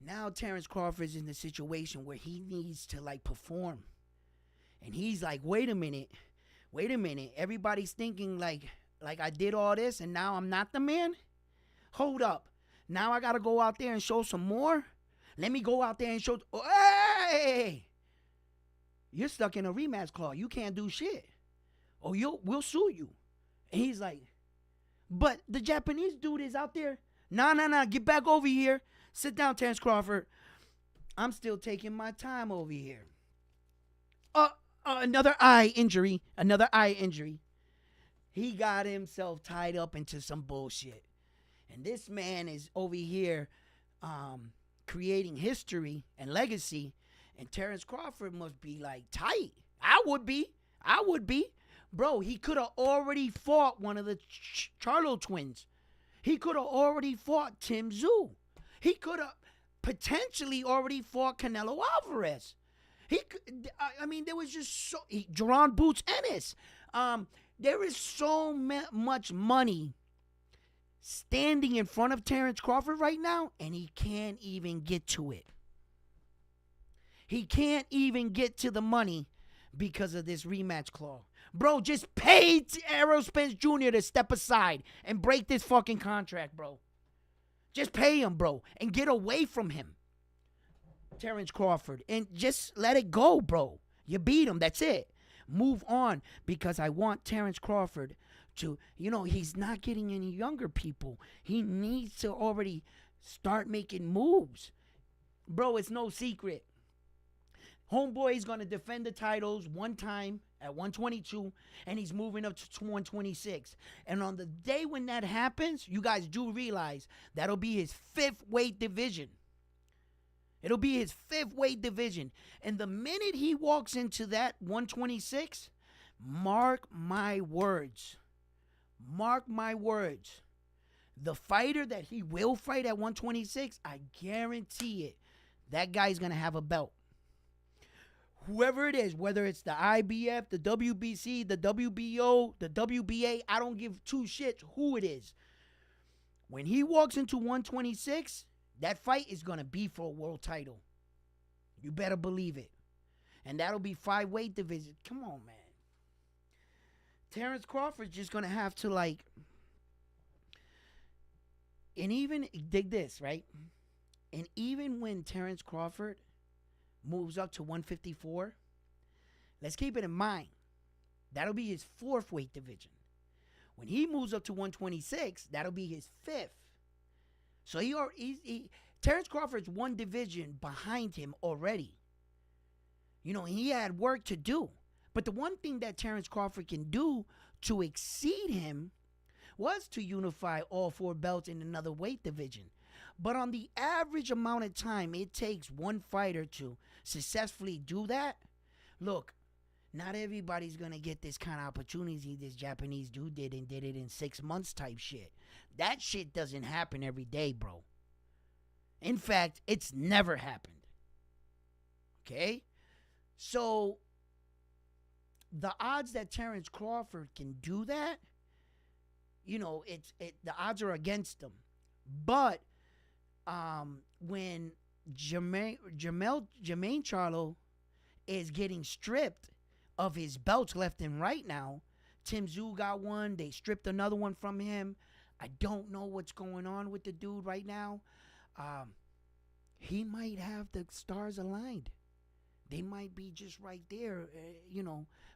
Now Terrence Crawford's in the situation where he needs to, like, perform. And he's like, wait a minute. Everybody's thinking like I did all this and now I'm not the man? Hold up. Now I got to go out there and show some more? Let me go out there and show. Hey! You're stuck in a rematch clause. You can't do shit. Or we'll sue you. And he's like, but the Japanese dude is out there. Nah. Get back over here. Sit down, Terrence Crawford. I'm still taking my time over here. Another eye injury. Another eye injury. He got himself tied up into some bullshit. And this man is over here creating history and legacy. And Terrence Crawford must be like tight. I would be. Bro, he could have already fought one of the Charlo twins. He could have already fought Tim Tszyu. He could have potentially already fought Canelo Alvarez. There was just so... Jerron Boots Ennis. There is so much money standing in front of Terrence Crawford right now, and he can't even get to it. He can't even get to the money because of this rematch clause. Bro, just pay Errol Spence Jr. to step aside and break this fucking contract, bro. Just pay him, bro, and get away from him. Terrence Crawford. And just let it go, bro. You beat him. That's it. Move on, because I want Terrence Crawford to, he's not getting any younger people. He needs to already start making moves. Bro, it's no secret. Homeboy is going to defend the titles one time at 122, and he's moving up to 126. And on the day when that happens, you guys do realize that'll be his 5th weight division. It'll be his 5th weight division. And the minute he walks into that 126, mark my words. Mark my words. The fighter that he will fight at 126, I guarantee it, that guy's going to have a belt. Whoever it is, whether it's the IBF, the WBC, the WBO, the WBA, I don't give two shits who it is. When he walks into 126, that fight is going to be for a world title. You better believe it. And that'll be 5 weight divisions. Come on, man. Terrence Crawford's just going to have to, and even, dig this, right? And even when Terrence Crawford moves up to 154, let's keep it in mind, that'll be his 4th weight division. When he moves up to 126, that'll be his 5th. So Terrence Crawford's one division behind him already. He had work to do. But the one thing that Terrence Crawford can do to exceed him was to unify all 4 belts in another weight division. But on the average amount of time it takes one fighter to successfully do that, look, not everybody's going to get this kind of opportunity this Japanese dude did and did it in 6 months type shit. That shit doesn't happen every day, bro. In fact, it's never happened. Okay? So, the odds that Terrence Crawford can do that, the odds are against him. But when Jamaine Charlo is getting stripped of his belts left and right now, Tim Tszyu got one. They stripped another one from him. I don't know what's going on with the dude right now. He might have the stars aligned. They might be just right there,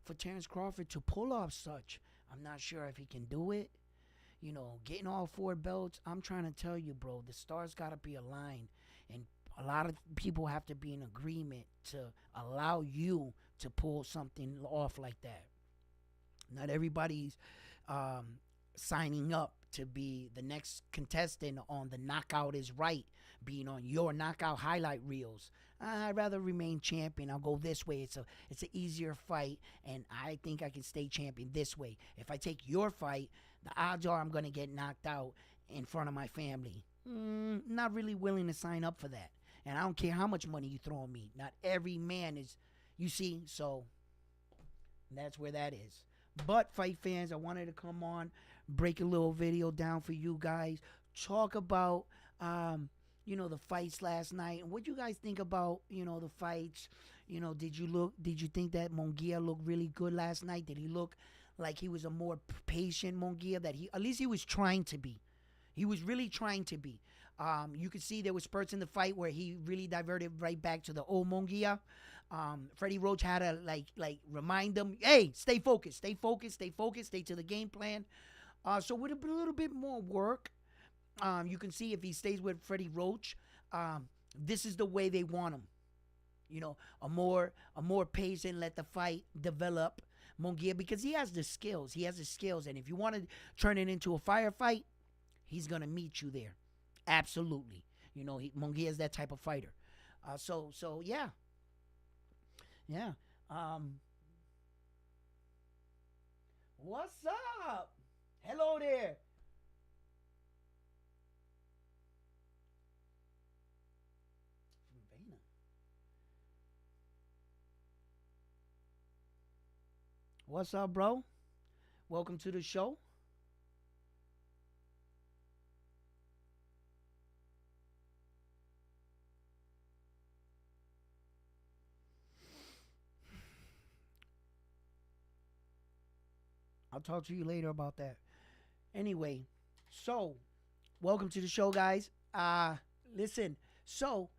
for Terrence Crawford to pull off such. I'm not sure if he can do it. Getting all 4 belts, I'm trying to tell you, bro, the stars got to be aligned. And a lot of people have to be in agreement to allow you to pull something off like that. Not everybody's signing up to be the next contestant on the Knockout is Right, being on your knockout highlight reels. I'd rather remain champion. I'll go this way. It's an easier fight, and I think I can stay champion this way. If I take your fight, the odds are I'm going to get knocked out in front of my family. Not really willing to sign up for that. And I don't care how much money you throw at me. Not every man is, you see, so that's where that is. But, fight fans, I wanted to come on, break a little video down for you guys, talk about, the fights last night. And what you guys think about, the fights? Did you think that Munguia looked really good last night? Did he look like he was a more patient Munguia, that at least he was trying to be? He was really trying to be. You could see there were spurts in the fight where he really diverted right back to the old Munguia. Freddie Roach had to like remind them, hey, stay focused, stay to the game plan. So with a little bit more work, you can see if he stays with Freddie Roach, this is the way they want him. a more patient, let the fight develop. Munguia, because he has the skills. He has the skills, and if you want to turn it into a firefight, he's gonna meet you there. Absolutely. Munguia is that type of fighter. So yeah, yeah. Um, what's up? Hello there. What's up, bro? Welcome to the show. I'll talk to you later about that. Anyway, so welcome to the show, guys. Listen. So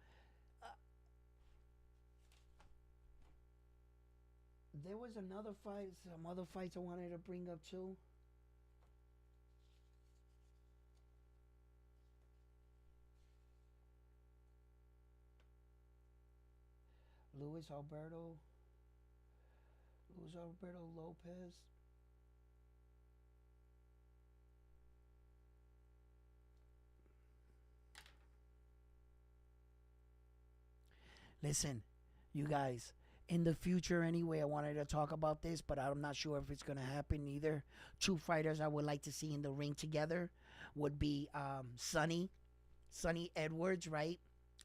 there was another fight, some other fights I wanted to bring up too. Luis Alberto, Luis Alberto Lopez. Listen, you guys. In the future, anyway, I wanted to talk about this, but I'm not sure if it's gonna happen either. Two fighters I would like to see in the ring together would be Sonny Edwards, right?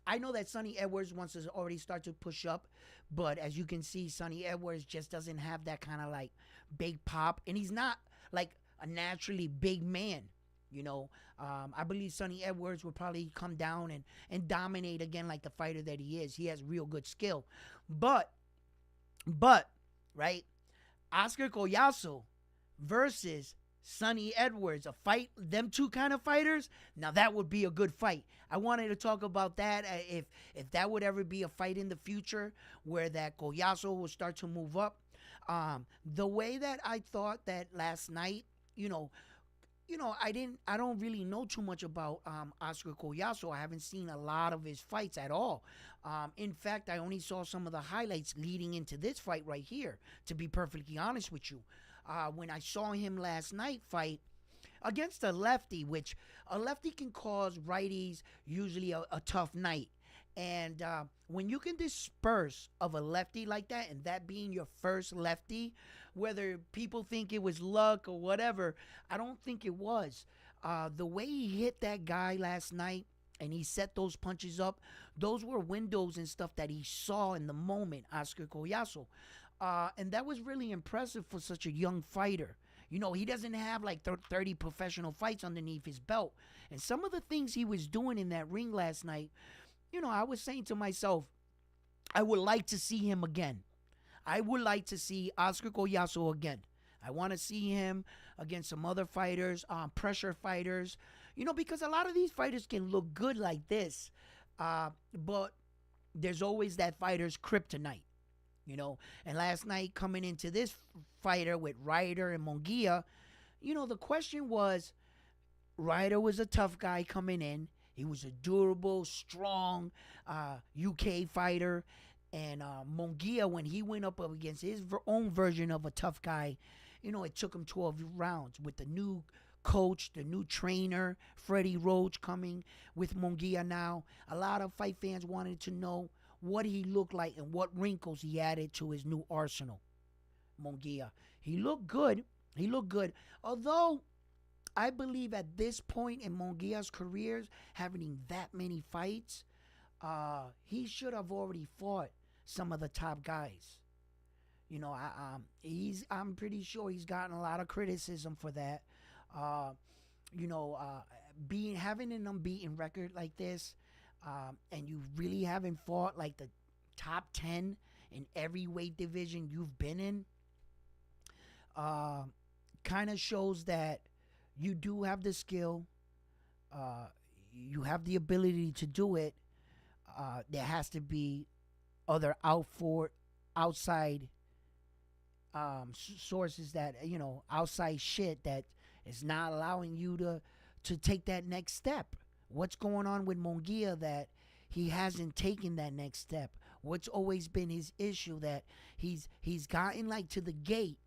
I know that Sonny Edwards wants to already start to push up, but as you can see, Sonny Edwards just doesn't have that kind of like big pop, and he's not like a naturally big man. I believe Sonny Edwards would probably come down and dominate again like the fighter that he is. He has real good skill, but but right, Oscar Collazo versus Sonny Edwards, a fight, them two kind of fighters. Now that would be a good fight. I wanted to talk about that. If that would ever be a fight in the future where that Collazo will start to move up. The way that I thought that last night, you know, I don't really know too much about Oscar Collazo. I haven't seen a lot of his fights at all. In fact, I only saw some of the highlights leading into this fight right here, to be perfectly honest with you. When I saw him last night fight against a lefty, which a lefty can cause righties usually a tough night. And when you can disperse of a lefty like that, and that being your first lefty, whether people think it was luck or whatever, I don't think it was. The way he hit that guy last night and he set those punches up, those were windows and stuff that he saw in the moment, Oscar Collazo. And that was really impressive for such a young fighter. He doesn't have like 30 professional fights underneath his belt. And some of the things he was doing in that ring last night, I was saying to myself, I would like to see him again. I would like to see Oscar Collazo again. I want to see him against some other fighters, pressure fighters, because a lot of these fighters can look good like this, but there's always that fighter's kryptonite. And last night coming into this fighter with Ryder and Munguia, the question was, Ryder was a tough guy coming in. He was a durable, strong UK fighter. And Munguia, when he went up against his own version of a tough guy, it took him 12 rounds with the new coach, the new trainer, Freddie Roach coming with Munguia now. A lot of fight fans wanted to know what he looked like and what wrinkles he added to his new arsenal. Munguia. He looked good. He looked good. Although I believe at this point in Munguia's career, having that many fights, he should have already fought some of the top guys. I'm pretty sure he's gotten a lot of criticism for that. Uh, being having an unbeaten record like this, and you really haven't fought like the top 10 in every weight division you've been in, uh, kind of shows that you do have the skill. Uh, you have the ability to do it. There has to be other outside sources that outside shit that is not allowing you to take that next step. What's going on with Munguia that he hasn't taken that next step? What's always been his issue, that he's gotten like to the gate,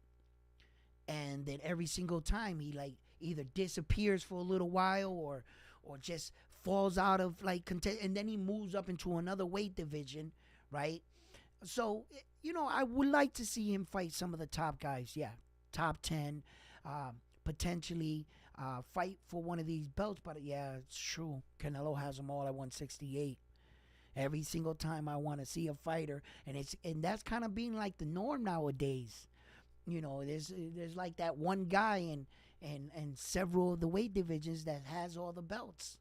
and then every single time he like either disappears for a little while, or just falls out of like content, and then he moves up into another weight division, right? So I would like to see him fight some of the top guys. Yeah, top 10, potentially fight for one of these belts. But yeah, it's true. Canelo has them all at 168. Every single time I want to see a fighter, and that's kind of being like the norm nowadays. There's like that one guy and several of the weight divisions that has all the belts.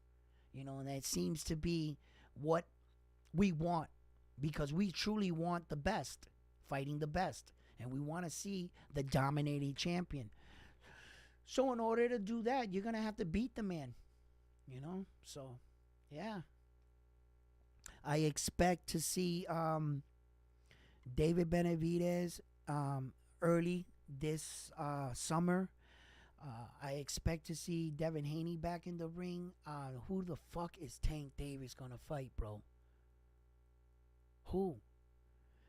And that seems to be what we want, because we truly want the best, fighting the best, and we want to see the dominating champion. So in order to do that, you're gonna have to beat the man. So yeah, I expect to see David Benavidez early this summer. I expect to see Devin Haney back in the ring. Who the fuck is Tank Davis gonna fight, bro? Who?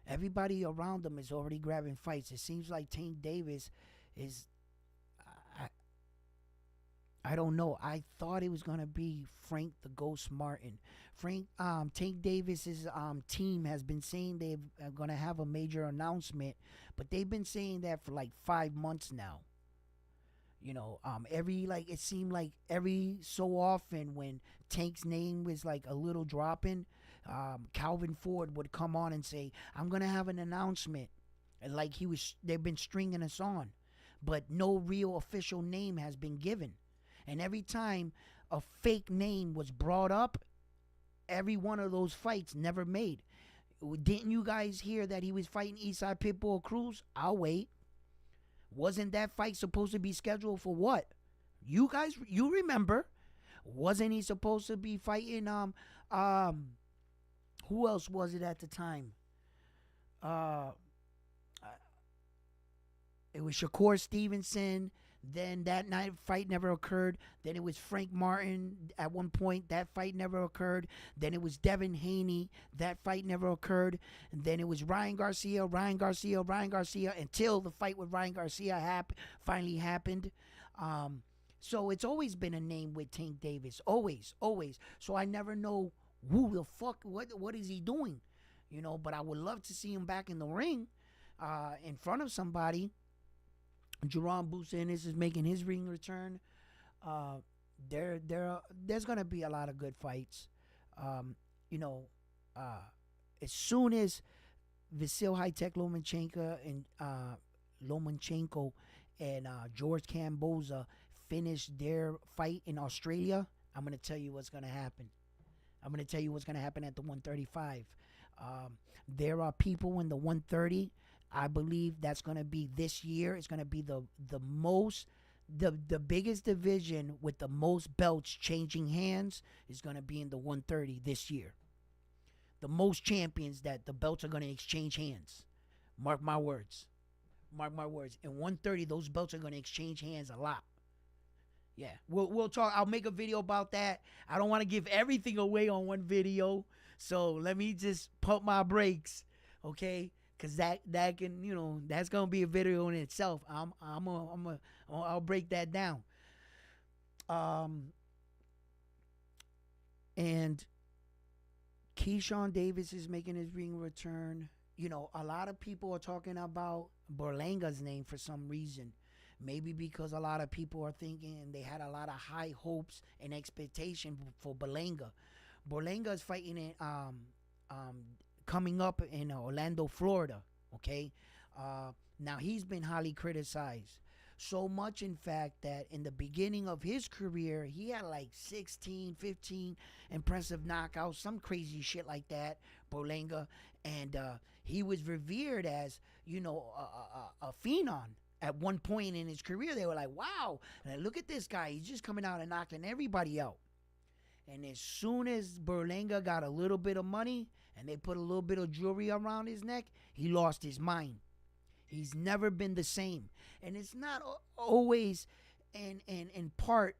Everybody around him is already grabbing fights. It seems like Tank Davis is. I don't know. I thought it was gonna be Frank the Ghost Martin. Tank Davis's team has been saying they're gonna have a major announcement, but they've been saying that for like 5 months now. It seemed like every so often when Tank's name was like a little dropping, Calvin Ford would come on and say, "I'm gonna have an announcement," and like they've been stringing us on, but no real official name has been given. And every time a fake name was brought up, every one of those fights never made. Didn't you guys hear that he was fighting Eastside Pitbull Cruz? I'll wait. Wasn't that fight supposed to be scheduled for what? You remember? Wasn't he supposed to be fighting who else was it at the time? It was Shakur Stevenson. Then that night fight never occurred. Then it was Frank Martin at one point. That fight never occurred. Then it was Devin Haney. That fight never occurred. And then it was Ryan Garcia until the fight with Ryan Garcia finally happened. So it's always been a name with Tank Davis. Always. So I never know who the fuck, what is he doing? But I would love to see him back in the ring in front of somebody. Jerome Busanis is making his ring return. There's gonna be a lot of good fights. As soon as Vasil High-Tech Lomachenko and George Kamboza finish their fight in Australia, I'm gonna tell you what's gonna happen. I'm gonna tell you what's gonna happen at the 135. There are people in the 130. I believe that's going to be this year. It's going to be the biggest division with the most belts changing hands is going to be in the 130 this year. The most champions that the belts are going to exchange hands. Mark my words. In 130, those belts are going to exchange hands a lot. Yeah, we'll talk. I'll make a video about that. I don't want to give everything away on one video, so let me just pump my brakes, okay? Cause that can that's gonna be a video in itself. I'll break that down. And Keyshawn Davis is making his ring return. A lot of people are talking about Berlanga's name for some reason. Maybe because a lot of people are thinking they had a lot of high hopes and expectation for Berlanga. Berlanga is fighting in coming up in Orlando, Florida, okay? Now, he's been highly criticized. So much, in fact, that in the beginning of his career, he had like 16, 15 impressive knockouts, some crazy shit like that, Berlanga. And he was revered as, a phenom. At one point in his career, they were like, wow, look at this guy. He's just coming out and knocking everybody out. And as soon as Berlanga got a little bit of money and they put a little bit of jewelry around his neck, he lost his mind. He's never been the same. And it's not always in part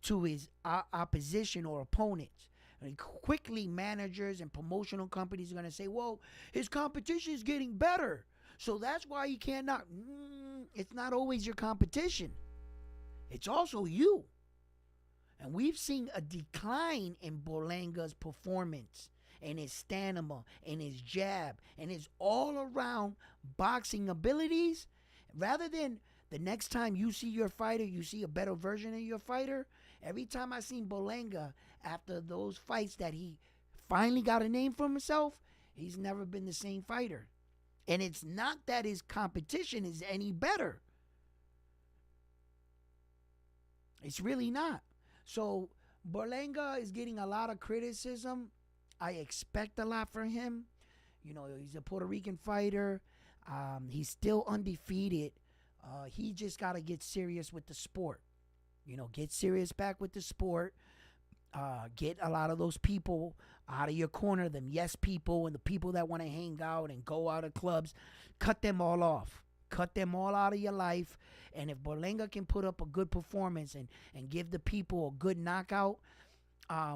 to his opposition or opponents. And quickly, managers and promotional companies are going to say, well, his competition is getting better, so that's why he can't knock. It's not always your competition. It's also you. And we've seen a decline in Berlanga's performance and his stamina and his jab and his all-around boxing abilities. Rather than the next time you see your fighter, you see a better version of your fighter. Every time I seen Berlanga after those fights that he finally got a name for himself, he's never been the same fighter. And it's not that his competition is any better. It's really not. So Berlanga is getting a lot of criticism. I expect a lot from him. You know, he's a Puerto Rican fighter. He's still undefeated. He just got to get serious with the sport. You know, get serious back with the sport. Get a lot of those people out of your corner, them yes people and the people that want to hang out and go out of clubs. Cut them all off. Cut them all out of your life. And if Berlanga can put up a good performance and give the people a good knockout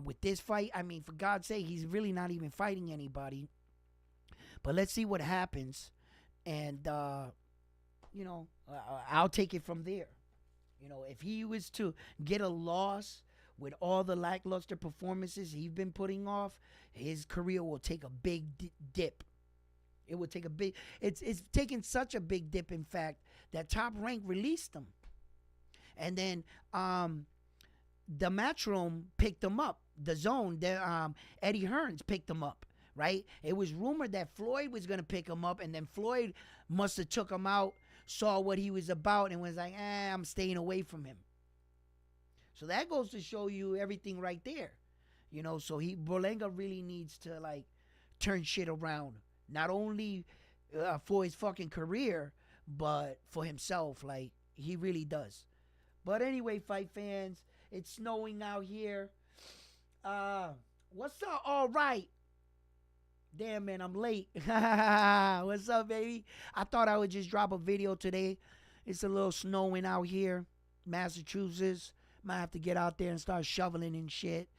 with this fight, I mean, for God's sake, he's really not even fighting anybody. But let's see what happens. And, you know, I'll take it from there. You know, if he was to get a loss with all the lackluster performances he's been putting off, his career will take a big dip. It would take a big, it's taken such a big dip, in fact, that Top Rank released him. And then the Matchroom picked him up. The Zone, Eddie Hearns picked him up, right? It was rumored that Floyd was going to pick him up, and then Floyd must have took him out, saw what he was about, and was like, I'm staying away from him. So that goes to show you everything right there. You know, so Berlanga really needs to, like, turn shit around. Not only for his fucking career, but for himself. Like, he really does. But anyway, fight fans, it's snowing out here. What's up? All right. Damn, man, I'm late. What's up, baby? I thought I would just drop a video today. It's a little snowing out here. Massachusetts. Might have to get out there and start shoveling and shit.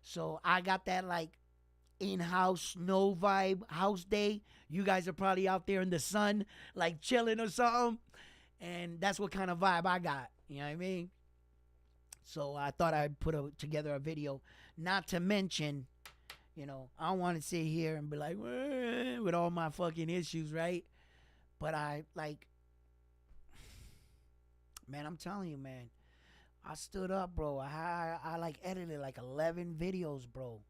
So I got that, like, in-house snow vibe, house day. You guys are probably out there in the sun, like chilling or something. And that's what kind of vibe I got. You know what I mean? So I thought I'd put together a video. Not to mention, you know, I don't want to sit here and be like, with all my fucking issues, right? But I, like, man, I'm telling you, man, I stood up, bro. I like edited like 11 videos, bro.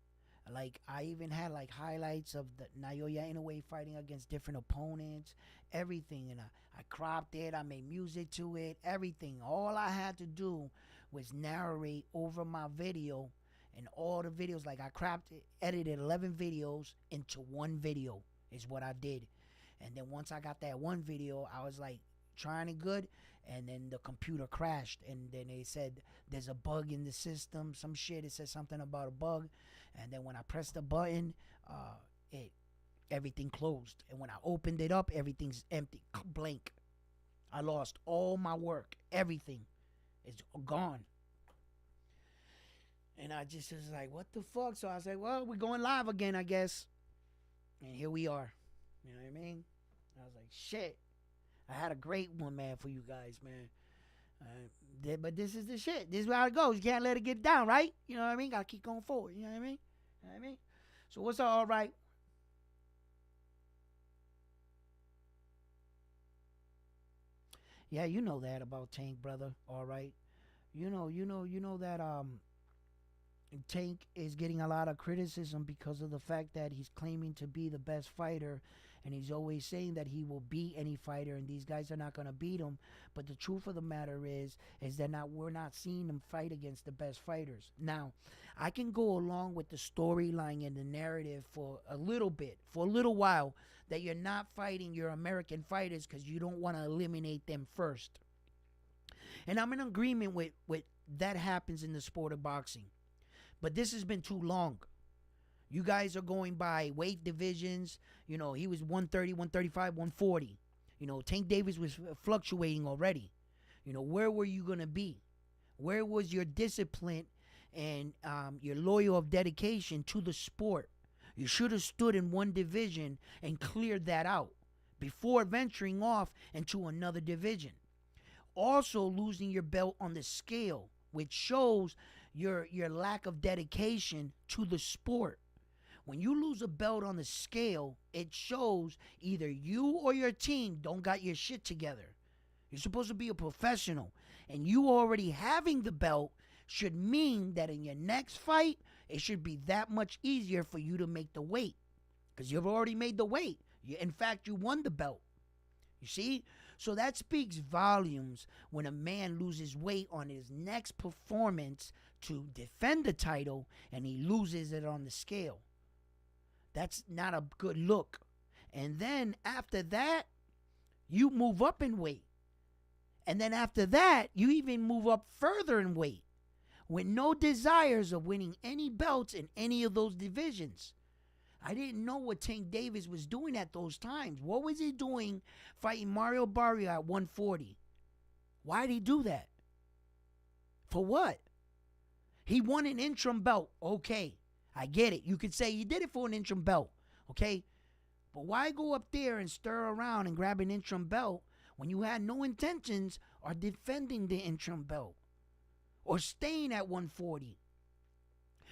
Like, I even had like highlights of the Naoya Inoue fighting against different opponents, everything. And I cropped it. I made music to it, everything. All I had to do was narrate over my video, and all the videos, like, I cropped it, edited 11 videos into one video is what I did. And then once I got that one video, I was like trying it good, and then the computer crashed, and then they said there's a bug in the system, some shit. It said something about a bug. And then when I pressed the button, everything closed. And when I opened it up, everything's empty, blank. I lost all my work. Everything is gone. And I just was like, what the fuck? So I was like, well, we're going live again, I guess. And here we are. You know what I mean? I was like, shit. I had a great one, man, for you guys, man. But this is the shit. This is how it goes. You can't let it get down, right? You know what I mean? Gotta keep going forward. You know what I mean? You know what I mean? So what's all right? Yeah, you know that about Tank, brother. All right. You know that Tank is getting a lot of criticism because of the fact that he's claiming to be the best fighter, and he's always saying that he will beat any fighter, and these guys are not going to beat him. But the truth of the matter is that we're not seeing him fight against the best fighters. Now, I can go along with the storyline and the narrative for a little bit, for a little while, that you're not fighting your American fighters because you don't want to eliminate them first. And I'm in agreement with that happens in the sport of boxing. But this has been too long. You guys are going by weight divisions. You know, he was 130, 135, 140. You know, Tank Davis was fluctuating already. You know, where were you going to be? Where was your discipline and you're loyal of dedication to the sport. You should have stood in one division and cleared that out before venturing off into another division. Also, losing your belt on the scale, which shows your lack of dedication to the sport. When you lose a belt on the scale, it shows either you or your team don't got your shit together. You're supposed to be a professional, and you already having the belt should mean that in your next fight, it should be that much easier for you to make the weight because you've already made the weight. In fact, you won the belt. You see? So that speaks volumes when a man loses weight on his next performance to defend the title and he loses it on the scale. That's not a good look. And then after that, you move up in weight. And then after that, you even move up further in weight with no desires of winning any belts in any of those divisions. I didn't know what Tank Davis was doing at those times. What was he doing fighting Mario Barrio at 140? Why did he do that? For what? He won an interim belt. Okay, I get it. You could say he did it for an interim belt. Okay? But why go up there and stir around and grab an interim belt when you had no intentions of defending the interim belt or staying at 140?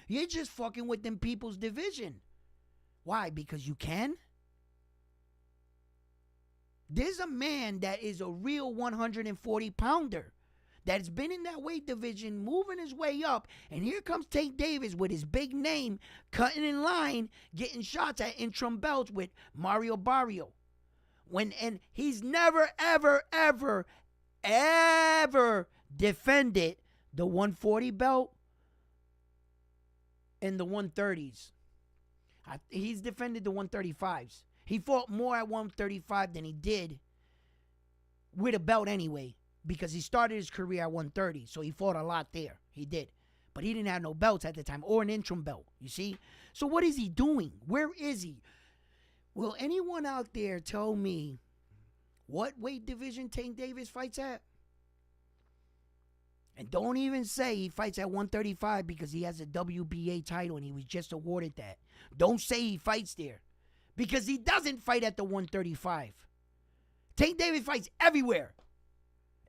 You're just fucking with them people's division. Why? Because you can? There's a man that is a real 140-pounder that's been in that weight division, moving his way up, and here comes Tank Davis with his big name, cutting in line, getting shots at interim belts with Mario Barrio. And he's never, ever, ever, ever defended the 140 belt and the 130s. He's defended the 135s. He fought more at 135 than he did with a belt anyway, because he started his career at 130, so he fought a lot there. He did. But he didn't have no belts at the time, or an interim belt, you see? So what is he doing? Where is he? Will anyone out there tell me what weight division Tank Davis fights at? And don't even say he fights at 135 because he has a WBA title and he was just awarded that. Don't say he fights there because he doesn't fight at the 135. Tank Davis fights everywhere.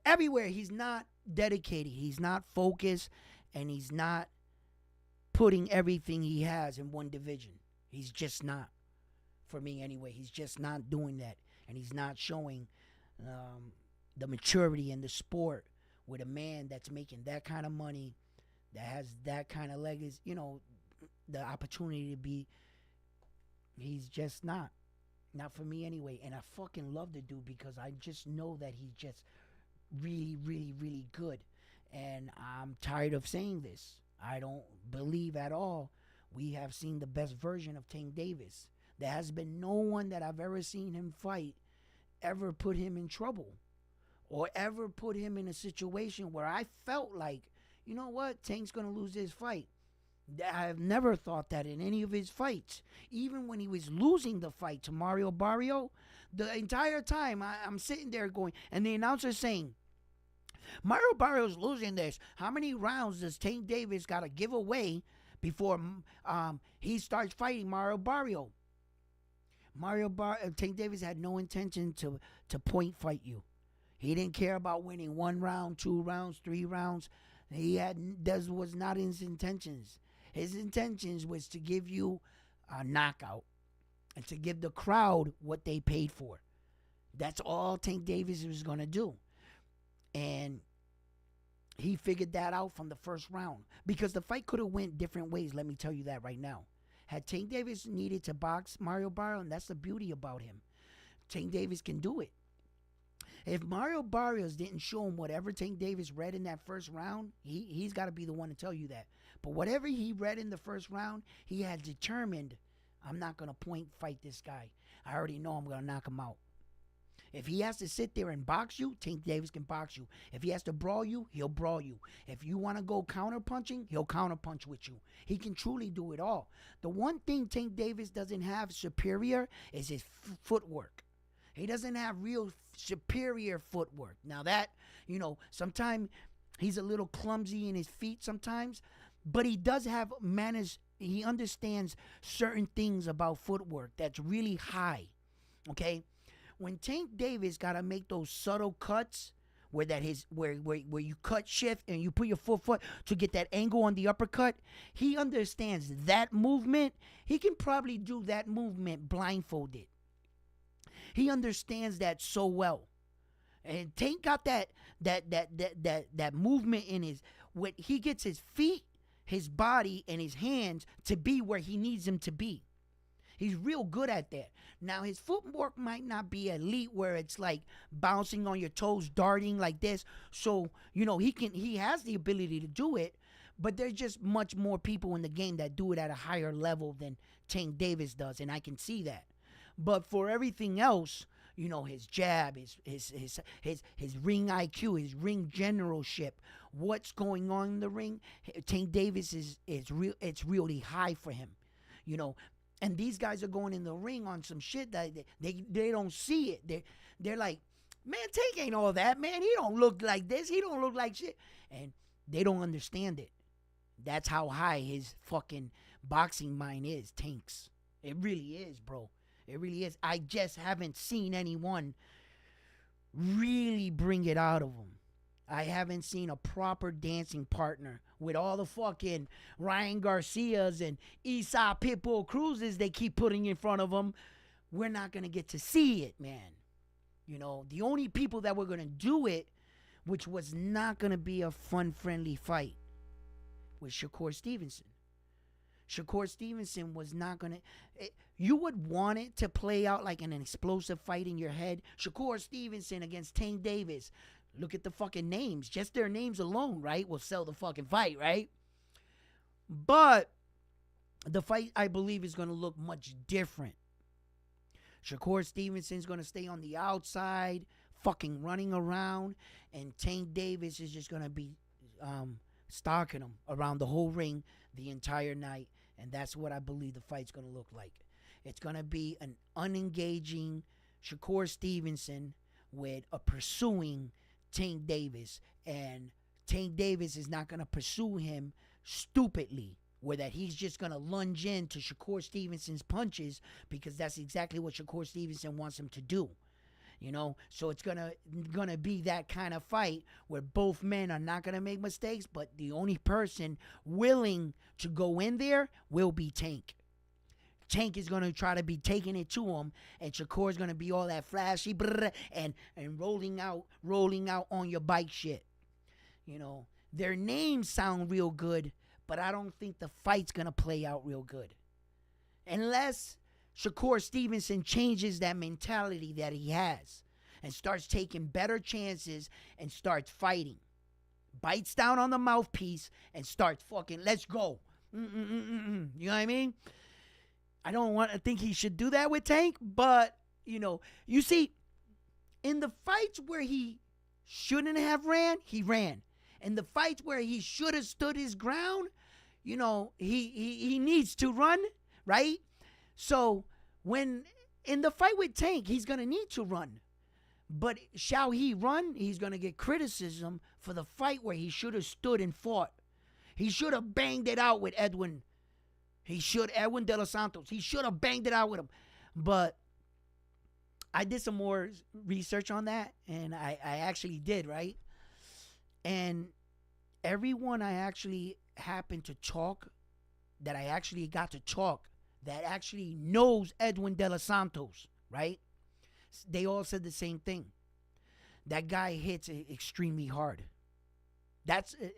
Everywhere. He's not dedicated. He's not focused, and he's not putting everything he has in one division. He's just not. For me anyway, he's just not doing that. And he's not showing the maturity in the sport with a man that's making that kind of money, that has that kind of legacy, you know, the opportunity to be. He's just not. Not for me anyway. And I fucking love the dude because I just know that he's just really, really, really good. And I'm tired of saying this. I don't believe at all we have seen the best version of Tank Davis. There has been no one that I've ever seen him fight ever put him in trouble or ever put him in a situation where I felt like, you know what, Tank's going to lose this fight. I have never thought that in any of his fights. Even when he was losing the fight to Mario Barrio, the entire time I'm sitting there going, and the announcer's saying, Mario Barrio's losing this. How many rounds does Tank Davis got to give away before he starts fighting Mario Barrio? Tank Davis had no intention to point fight you. He didn't care about winning 1 round, 2 rounds, 3 rounds. That was not his intentions. His intentions was to give you a knockout and to give the crowd what they paid for. That's all Tank Davis was going to do. And he figured that out from the first round because the fight could have went different ways. Let me tell you that right now. Had Tank Davis needed to box Mario Barrio, and that's the beauty about him. Tank Davis can do it. If Mario Barrios didn't show him whatever Tank Davis read in that first round, he's got to be the one to tell you that. But whatever he read in the first round, he had determined, I'm not going to point fight this guy. I already know I'm going to knock him out. If he has to sit there and box you, Tank Davis can box you. If he has to brawl you, he'll brawl you. If you want to go counter-punching, he'll counter-punch with you. He can truly do it all. The one thing Tank Davis doesn't have superior is his footwork. He doesn't have real superior footwork. Now that, sometimes he's a little clumsy in his feet sometimes, But he does have manners. He understands certain things about footwork that's really high. Okay? When Tank Davis gotta make those subtle cuts where that his where you cut shift and you put your foot to get that angle on the uppercut, he understands that movement. He can probably do that movement blindfolded. He understands that so well. And Tank got that movement in his when he gets his feet, his body, and his hands to be where he needs them to be. He's real good at that. Now, his footwork might not be elite where it's like bouncing on your toes, darting like this. So, he has the ability to do it, but there's just much more people in the game that do it at a higher level than Tank Davis does, and I can see that. But for everything else, his jab, his ring IQ, his ring generalship, what's going on in the ring, Tank Davis is real. It's really high for him, And these guys are going in the ring on some shit that they don't see it. They're like, man, Tank ain't all that, man. He don't look like this. He don't look like shit. And they don't understand it. That's how high his fucking boxing mind is, Tank's. It really is, bro. It really is. I just haven't seen anyone really bring it out of him. I haven't seen a proper dancing partner with all the fucking Ryan Garcias and Esau Pitbull Cruzes they keep putting in front of him. We're not going to get to see it, man. The only people that were going to do it, which was not going to be a fun, friendly fight, was Shakur Stevenson. Shakur Stevenson was not going to... You would want it to play out like an explosive fight in your head. Shakur Stevenson against Tank Davis. Look at the fucking names. Just their names alone, right, will sell the fucking fight, right? But the fight, I believe, is going to look much different. Shakur Stevenson's going to stay on the outside, fucking running around, and Tank Davis is just going to be stalking him around the whole ring the entire night, and that's what I believe the fight's going to look like. It's going to be an unengaging Shakur Stevenson with a pursuing Tank Davis, and Tank Davis is not going to pursue him stupidly, where that he's just going to lunge into Shakur Stevenson's punches because that's exactly what Shakur Stevenson wants him to do. So it's gonna be that kind of fight where both men are not gonna make mistakes, but the only person willing to go in there will be Tank. Tank is gonna try to be taking it to him, and Shakur's gonna be all that flashy and rolling out on your bike shit. Their names sound real good, but I don't think the fight's gonna play out real good unless Shakur Stevenson changes that mentality that he has and starts taking better chances and starts fighting. Bites down on the mouthpiece and starts fucking, let's go. You know what I mean? I don't want to think he should do that with Tank, but, you see, in the fights where he shouldn't have ran, he ran. In the fights where he should have stood his ground, he needs to run, right? So when in the fight with Tank, he's going to need to run. But shall he run? He's going to get criticism for the fight where he should have stood and fought. He should have banged it out with Edwin. Edwin De Los Santos. He should have banged it out with him. But I did some more research on that, and I actually did, right? And everyone I actually happened to talk, that I actually got to talk, that actually knows Edwin De Los Santos, right? They all said the same thing. That guy hits extremely hard.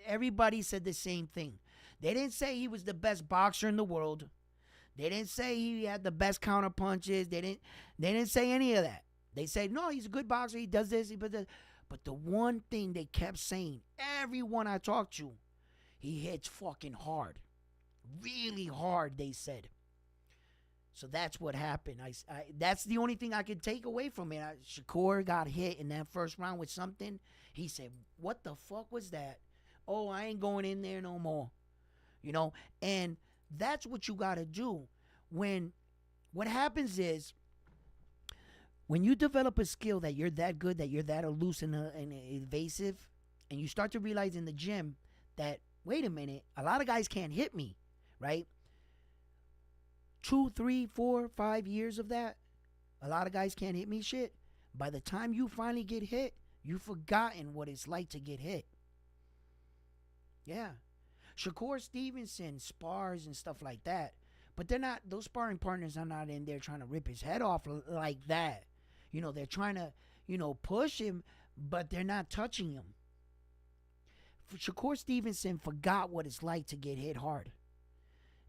Everybody said the same thing. They didn't say he was the best boxer in the world. They didn't say he had the best counter punches. They didn't say any of that. They said, no, he's a good boxer. He does this, he does that. But the one thing they kept saying, everyone I talked to, he hits fucking hard. Really hard, they said. So that's what happened. That's the only thing I could take away from it. Shakur got hit in that first round with something. He said, what the fuck was that? Oh, I ain't going in there no more. And that's what you got to do. What happens is, when you develop a skill that you're that good, that you're that elusive and evasive, and you start to realize in the gym that wait a minute, a lot of guys can't hit me, right? 2, 3, 4, 5 years of that, a lot of guys can't hit me shit. By the time you finally get hit, you've forgotten what it's like to get hit. Yeah. Shakur Stevenson spars and stuff like that. But they're not, those sparring partners are not in there trying to rip his head off like that. They're trying to, push him, but they're not touching him. Shakur Stevenson forgot what it's like to get hit hard.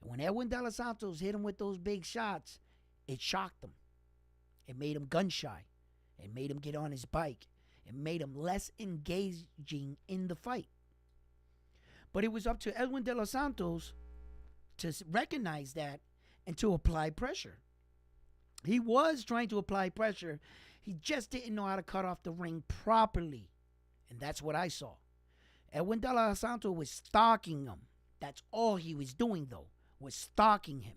And when Edwin De Los Santos hit him with those big shots, it shocked him. It made him gun shy. It made him get on his bike. It made him less engaging in the fight. But it was up to Edwin De Los Santos to recognize that and to apply pressure. He was trying to apply pressure. He just didn't know how to cut off the ring properly. And that's what I saw. Edwin De Los Santos was stalking him. That's all he was doing, though, was stalking him.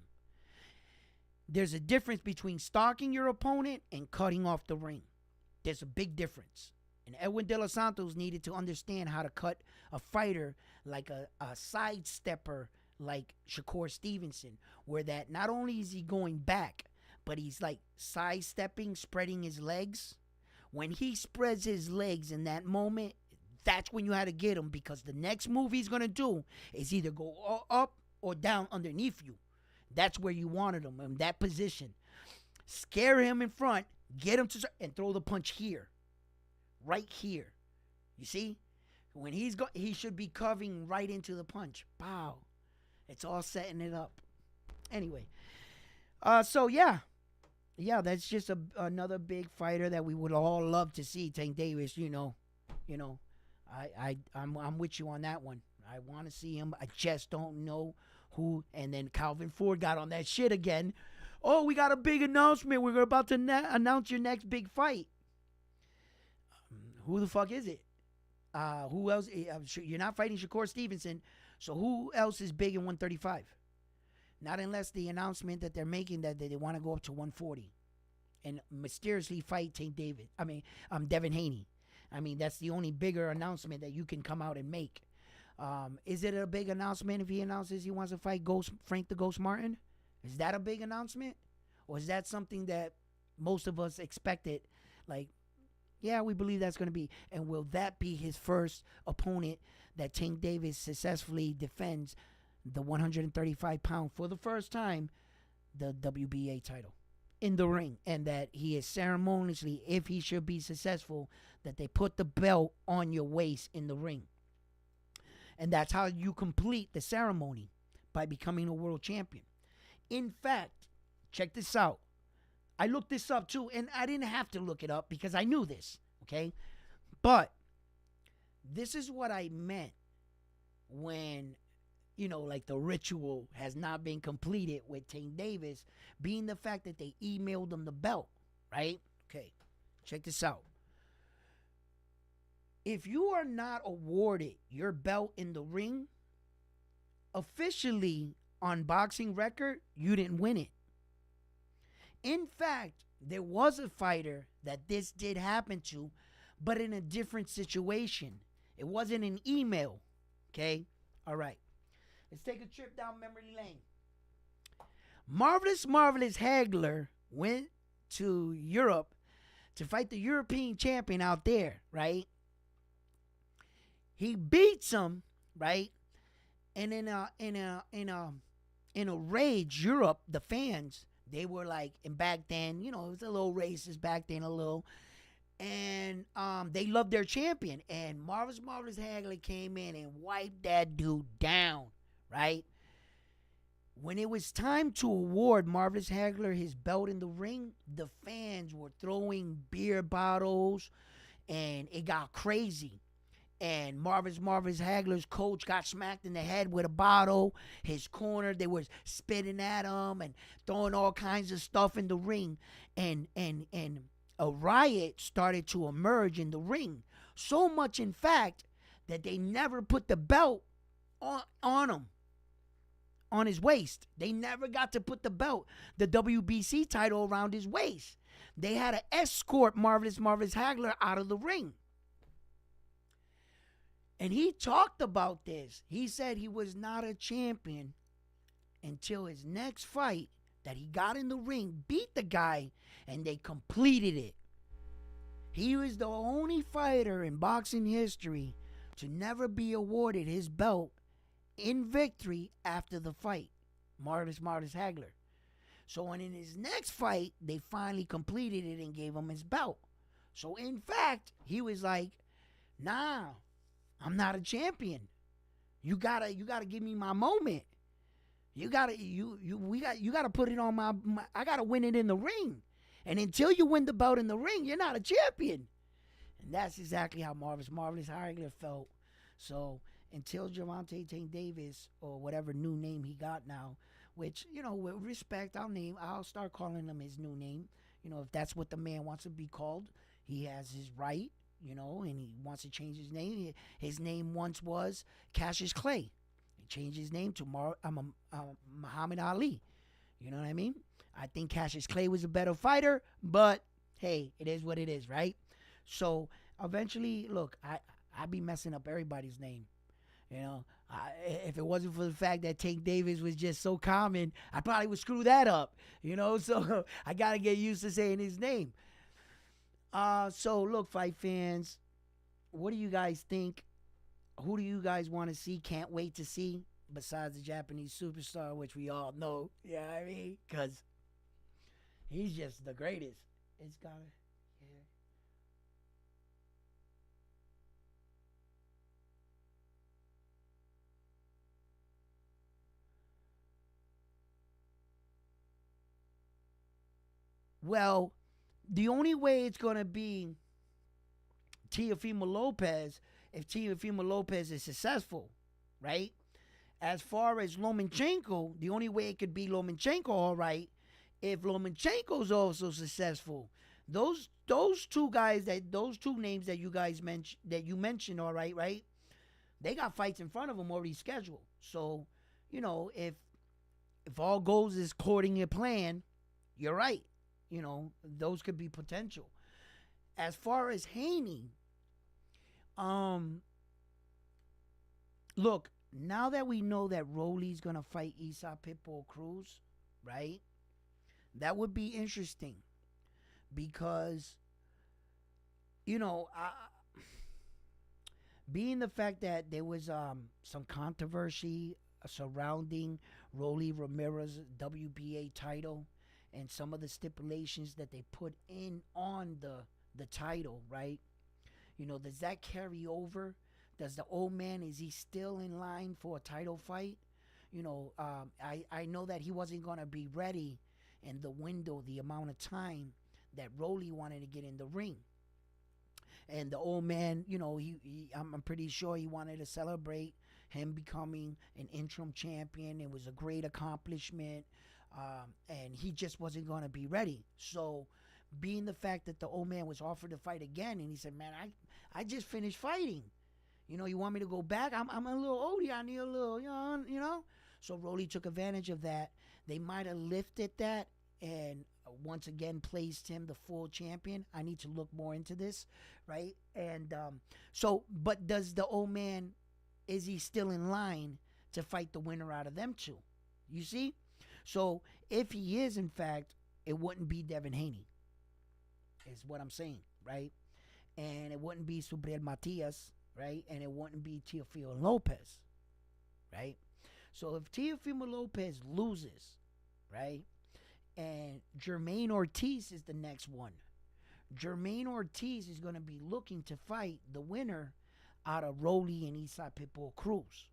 There's a difference between stalking your opponent and cutting off the ring. There's a big difference. And Edwin De Los Santos needed to understand how to cut a fighter like a sidestepper like Shakur Stevenson, where that not only is he going back, but he's like sidestepping, spreading his legs. When he spreads his legs in that moment, that's when you had to get him, because the next move he's going to do is either go up or down underneath you. That's where you wanted him, in that position. Scare him in front, get him to, and throw the punch here. Right here. You see? When he should be covering right into the punch. Pow. It's all setting it up. Anyway. So yeah. Yeah, that's just another big fighter that we would all love to see. Tank Davis, I'm with you on that one. I want to see him. I just don't know who. And then Calvin Ford got on that shit again. Oh, we got a big announcement. We're about to announce your next big fight. Who the fuck is it? Who else? You're not fighting Shakur Stevenson. So who else is big in 135? Not unless the announcement that they're making that they want to go up to 140 and mysteriously fight Devin Haney. That's the only bigger announcement that you can come out and make. Is it a big announcement if he announces he wants to fight Frank the Ghost Martin? Is that a big announcement? Or is that something that most of us expected? Like, yeah, we believe that's going to be. And will that be his first opponent that Tank Davis successfully defends the 135-pound, for the first time, the WBA title in the ring? And that he is ceremoniously, if he should be successful, that they put the belt on your waist in the ring. And that's how you complete the ceremony, by becoming a world champion. In fact, check this out. I looked this up too, and I didn't have to look it up because I knew this, okay? But this is what I meant when, like the ritual has not been completed with Tank Davis, being the fact that they emailed him the belt, right? Okay, check this out. If you are not awarded your belt in the ring, officially on boxing record, you didn't win it. In fact, there was a fighter that this did happen to, but in a different situation. It wasn't an email, okay? All right. Let's take a trip down memory lane. Marvelous Hagler went to Europe to fight the European champion out there, right? He beats him, right? And in a rage, Europe, the fans, they were like, and back then, it was a little racist back then, a little. And they loved their champion. And Marvelous Hagler came in and wiped that dude down, right? When it was time to award Marvelous Hagler his belt in the ring, the fans were throwing beer bottles, and it got crazy. And Marvelous Hagler's coach got smacked in the head with a bottle. His corner, they were spitting at him and throwing all kinds of stuff in the ring. And a riot started to emerge in the ring. So much, in fact, that they never put the belt on him, on his waist. They never got to put the belt, the WBC title, around his waist. They had to escort Marvelous Hagler out of the ring. And he talked about this. He said he was not a champion until his next fight that he got in the ring, beat the guy, and they completed it. He was the only fighter in boxing history to never be awarded his belt in victory after the fight. Martis Hagler. So when in his next fight, they finally completed it and gave him his belt. So in fact, he was like, nah, I'm not a champion. You gotta give me my moment. You gotta put it on my I gotta win it in the ring. And until you win the belt in the ring, you're not a champion. And that's exactly how Marvis Hagler felt. So until Gervonta Tank Davis, or whatever new name he got now, which, with respect, I'll start calling him his new name. If that's what the man wants to be called, he has his right, and he wants to change his name. His name once was Cassius Clay. He changed his name to Muhammad Ali. You know what I mean? I think Cassius Clay was a better fighter, but hey, it is what it is, right? So eventually, look, I be messing up everybody's name. If it wasn't for the fact that Tank Davis was just so common, I probably would screw that up. So I gotta get used to saying his name. So look, fight fans, what do you guys think? Who do you guys want to see? Can't wait to see, besides the Japanese superstar, which we all know. Yeah, I mean, because he's just the greatest. It's gotta. Yeah. Well, the only way it's going to be Teofimo Lopez if Teofimo Lopez is successful, right? As far as Lomachenko, the only way it could be Lomachenko, all right, if Lomachenko's also successful. Those two guys, those two names that you mentioned, all right, they got fights in front of them already scheduled. So, if all goes as according to plan, you're right. Those could be potential. As far as Haney, look, now that we know that Rolly's gonna fight Isa Pitbull Cruz, right? That would be interesting because, being the fact that there was some controversy surrounding Rolly Ramirez's WBA title and some of the stipulations that they put in on the title, right? Does that carry over? Does the old man, is he still in line for a title fight? I know that he wasn't going to be ready in the window, the amount of time that Rolly wanted to get in the ring. And the old man, I'm pretty sure he wanted to celebrate him becoming an interim champion. It was a great accomplishment. And he just wasn't going to be ready. So, being the fact that the old man was offered to fight again, and he said, man, I just finished fighting. You want me to go back? I'm a little older. I need a little, So, Rolly took advantage of that. They might have lifted that and once again placed him the full champion. I need to look more into this, right? And but does the old man, is he still in line to fight the winner out of them two? You see? So if he is, in fact, it wouldn't be Devin Haney, is what I'm saying, right? And it wouldn't be Subriel Matias, right? And it wouldn't be Teofimo Lopez, right? So if Teofimo Lopez loses, right, and Jamaine Ortiz is the next one, Jamaine Ortiz is going to be looking to fight the winner out of Rolly and Isa Pitbull Cruz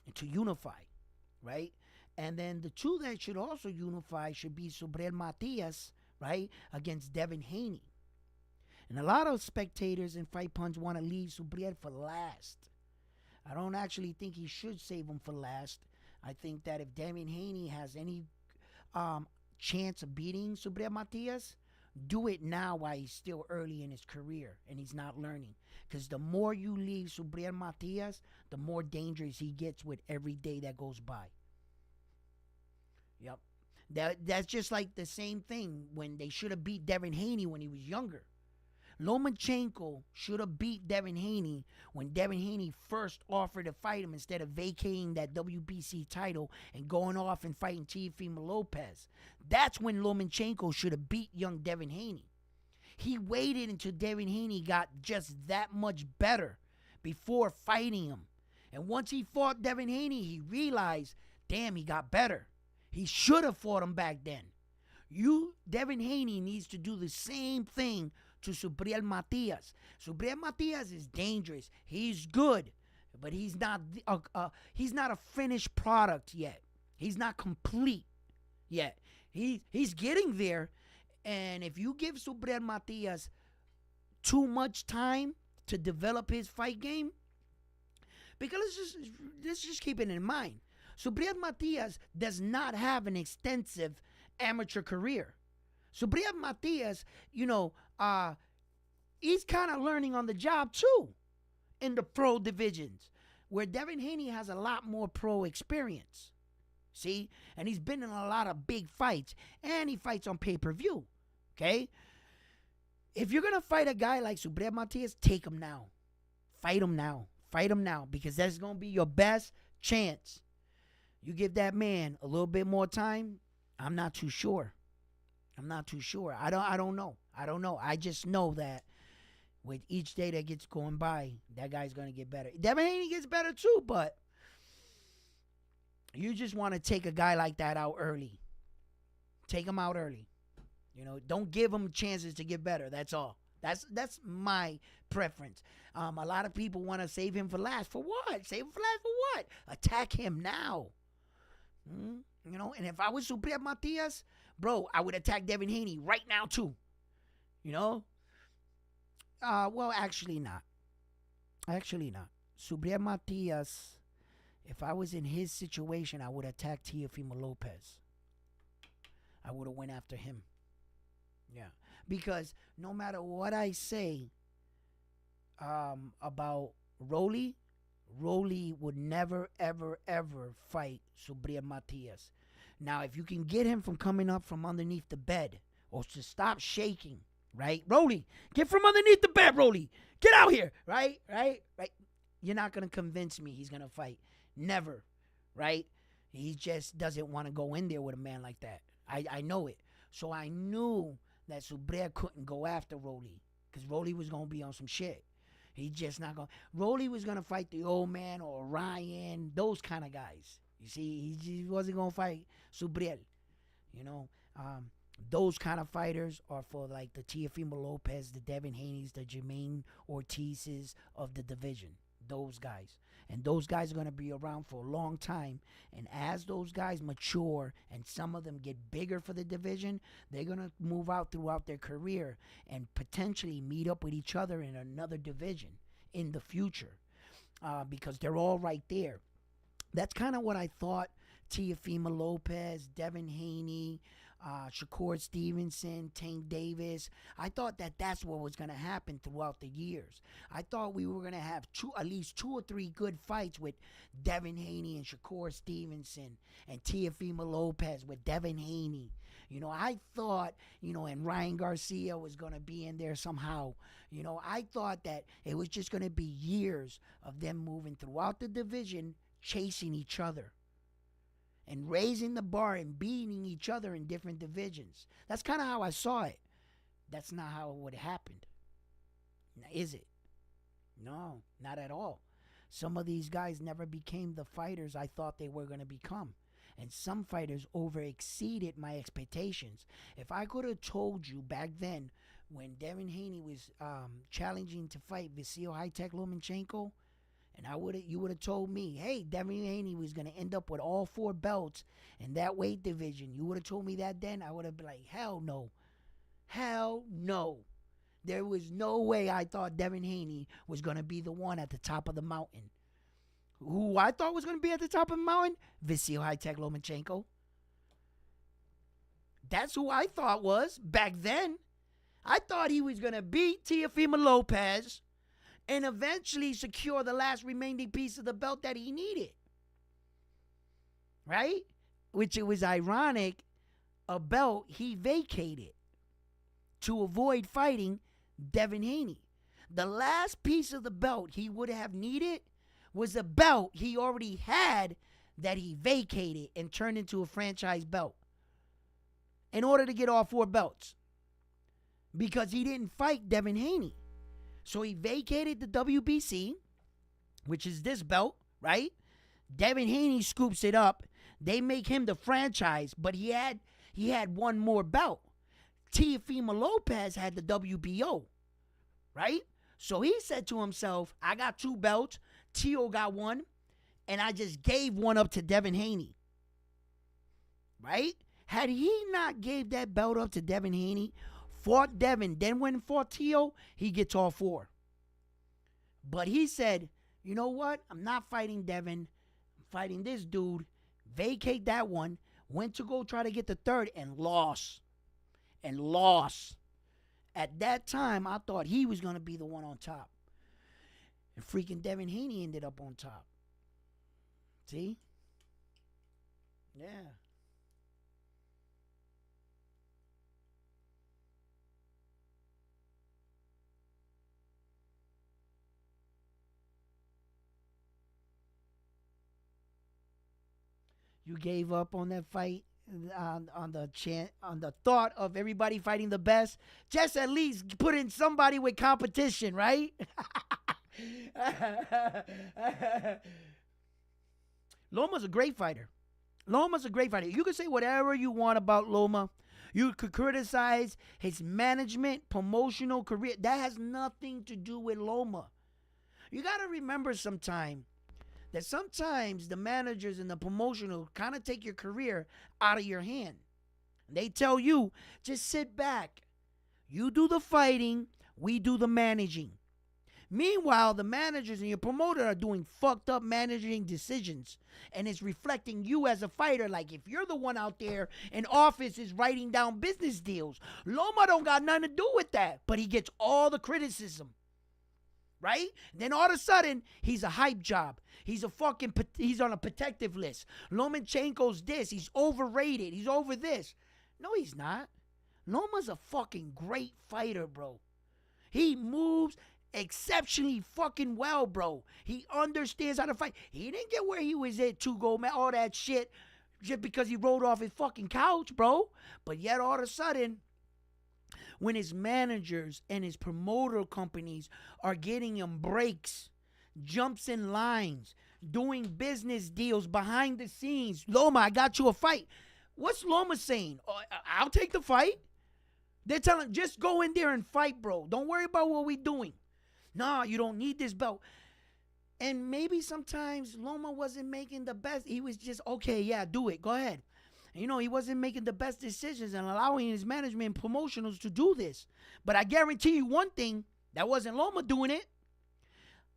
and to unify, right? And then the two that should also unify should be Subriel Matias, right, against Devin Haney. And a lot of spectators and fight punts want to leave Subriel for last. I don't actually think he should save him for last. I think that if Devin Haney has any chance of beating Subriel Matias, do it now while he's still early in his career and he's not learning. Because the more you leave Subriel Matias, the more dangerous he gets with every day that goes by. Yep. That's just like the same thing when they should have beat Devin Haney when he was younger. Lomachenko should have beat Devin Haney when Devin Haney first offered to fight him instead of vacating that WBC title and going off and fighting Teofimo Lopez. That's when Lomachenko should have beat young Devin Haney. He waited until Devin Haney got just that much better before fighting him. And once he fought Devin Haney, he realized, damn, he got better. He should have fought him back then. Devin Haney needs to do the same thing to Subriel Matias. Subriel Matias is dangerous. He's good, but he's not a finished product yet. He's not complete yet. He's getting there, and if you give Subriel Matias too much time to develop his fight game, because let's just keep it in mind. Subriel Matias does not have an extensive amateur career. Subriel Matias, he's kind of learning on the job too in the pro divisions, where Devin Haney has a lot more pro experience. See? And he's been in a lot of big fights, and he fights on pay-per-view. Okay? If you're going to fight a guy like Subriel Matias, take him now. Fight him now. Fight him now, because that's going to be your best chance. You give that man a little bit more time, I'm not too sure. I don't know. I just know that with each day that gets going by, that guy's going to get better. Devin Haney gets better too, but you just want to take a guy like that out early. Take him out early. Don't give him chances to get better. That's all. That's my preference. A lot of people want to save him for last. For what? Save him for last for what? Attack him now. And if I was Subriel Matias, bro, I would attack Devin Haney right now too. Well, actually not. Subriel Matias, if I was in his situation, I would attack Teofimo Lopez. I would have went after him. Yeah. Because no matter what I say about Rolly would never, ever, ever fight Subriel Matias. Now, if you can get him from coming up from underneath the bed or to stop shaking, right? Rolly, get from underneath the bed, Rolly. Get out here, right? You're not going to convince me he's going to fight. Never, right? He just doesn't want to go in there with a man like that. I know it. So I knew that Subriel couldn't go after Rolly because Rolly was going to be on some shit. He just not going to. Rolly was going to fight the old man or Ryan, those kind of guys. You see, he wasn't going to fight Subriel. Those kind of fighters are for like the Teofimo Lopez, the Devin Haney's, the Jamaine Ortiz's of the division. Those guys. And those guys are going to be around for a long time. And as those guys mature and some of them get bigger for the division, they're going to move out throughout their career and potentially meet up with each other in another division in the future because they're all right there. That's kind of what I thought Teofimo Lopez, Devin Haney, Shakur Stevenson, Tank Davis. I thought that's what was going to happen throughout the years. I thought we were going to have at least 2 or 3 good fights with Devin Haney and Shakur Stevenson and Teofimo Lopez with Devin Haney. I thought, and Ryan Garcia was going to be in there somehow. I thought that it was just going to be years of them moving throughout the division, chasing each other and raising the bar and beating each other in different divisions. That's kind of how I saw it. That's not how it would have happened. Is it? No, not at all. Some of these guys never became the fighters I thought they were going to become. And some fighters over-exceeded my expectations. If I could have told you back then when Devin Haney was challenging to fight Vasil High-Tech Lomachenko, and you would have told me, hey, Devin Haney was going to end up with all 4 belts in that weight division. You would have told me that then. I would have been like, hell no. Hell no. There was no way I thought Devin Haney was going to be the one at the top of the mountain. Who I thought was going to be at the top of the mountain? Vasil High-Tech Lomachenko. That's who I thought was back then. I thought he was going to beat Teofimo Lopez and eventually secure the last remaining piece of the belt that he needed. Right? Which it was ironic, a belt he vacated to avoid fighting Devin Haney. The last piece of the belt he would have needed was a belt he already had that he vacated and turned into a franchise belt in order to get all 4 belts, because he didn't fight Devin Haney. So he vacated the WBC, which is this belt, right? Devin Haney scoops it up. They make him the franchise, but he had one more belt. Teofimo Lopez had the WBO, right? So he said to himself, I got 2 belts, Tio got 1, and I just gave 1 up to Devin Haney, right? Had he not gave that belt up to Devin Haney, fought Devin, then went and fought Tio, he gets all 4. But he said, you know what? I'm not fighting Devin. I'm fighting this dude. Vacate that one. Went to go try to get the 3rd and lost. At that time, I thought he was going to be the one on top. And freaking Devin Haney ended up on top. See? Yeah. You gave up on that fight on the thought of everybody fighting the best. Just at least put in somebody with competition, right? Loma's a great fighter. You can say whatever you want about Loma. You could criticize his management, promotional career. That has nothing to do with Loma. You got to remember that sometimes the managers and the promotional kind of take your career out of your hand. They tell you, just sit back. You do the fighting, we do the managing. Meanwhile, the managers and your promoter are doing fucked up managing decisions. And it's reflecting you as a fighter. Like if you're the one out there in office is writing down business deals. Loma don't got nothing to do with that. But he gets all the criticism. Right? Then all of a sudden, he's a hype job. He's on a protective list. Lomachenko's this. He's overrated. He's over this. No, he's not. Loma's a fucking great fighter, bro. He moves exceptionally fucking well, bro. He understands how to fight. He didn't get where he was at to go, man, all that shit, just because he rolled off his fucking couch, bro. But yet all of a sudden, when his managers and his promoter companies are getting him breaks, jumps in lines, doing business deals behind the scenes. Loma, I got you a fight. What's Loma saying? I'll take the fight. They're telling him, just go in there and fight, bro. Don't worry about what we're doing. Nah, you don't need this belt. And maybe sometimes Loma wasn't making the best. He was just, okay, yeah, do it. Go ahead. You know, he wasn't making the best decisions and allowing his management and promotionals to do this. But I guarantee you one thing, that wasn't Loma doing it.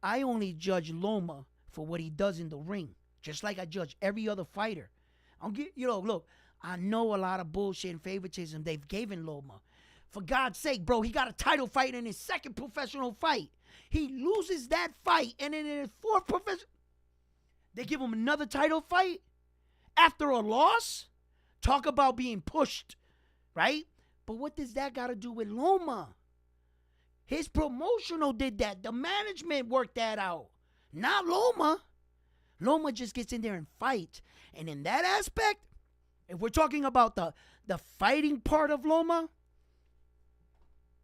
I only judge Loma for what he does in the ring, just like I judge every other fighter. Look, I know a lot of bullshit and favoritism they've given Loma. For God's sake, bro, he got a title fight in his 2nd professional fight. He loses that fight, and then in his 4th professional, they give him another title fight after a loss? Talk about being pushed, right? But what does that got to do with Loma? His promotional did that. The management worked that out. Not Loma. Loma just gets in there and fights. And in that aspect, if we're talking about the fighting part of Loma,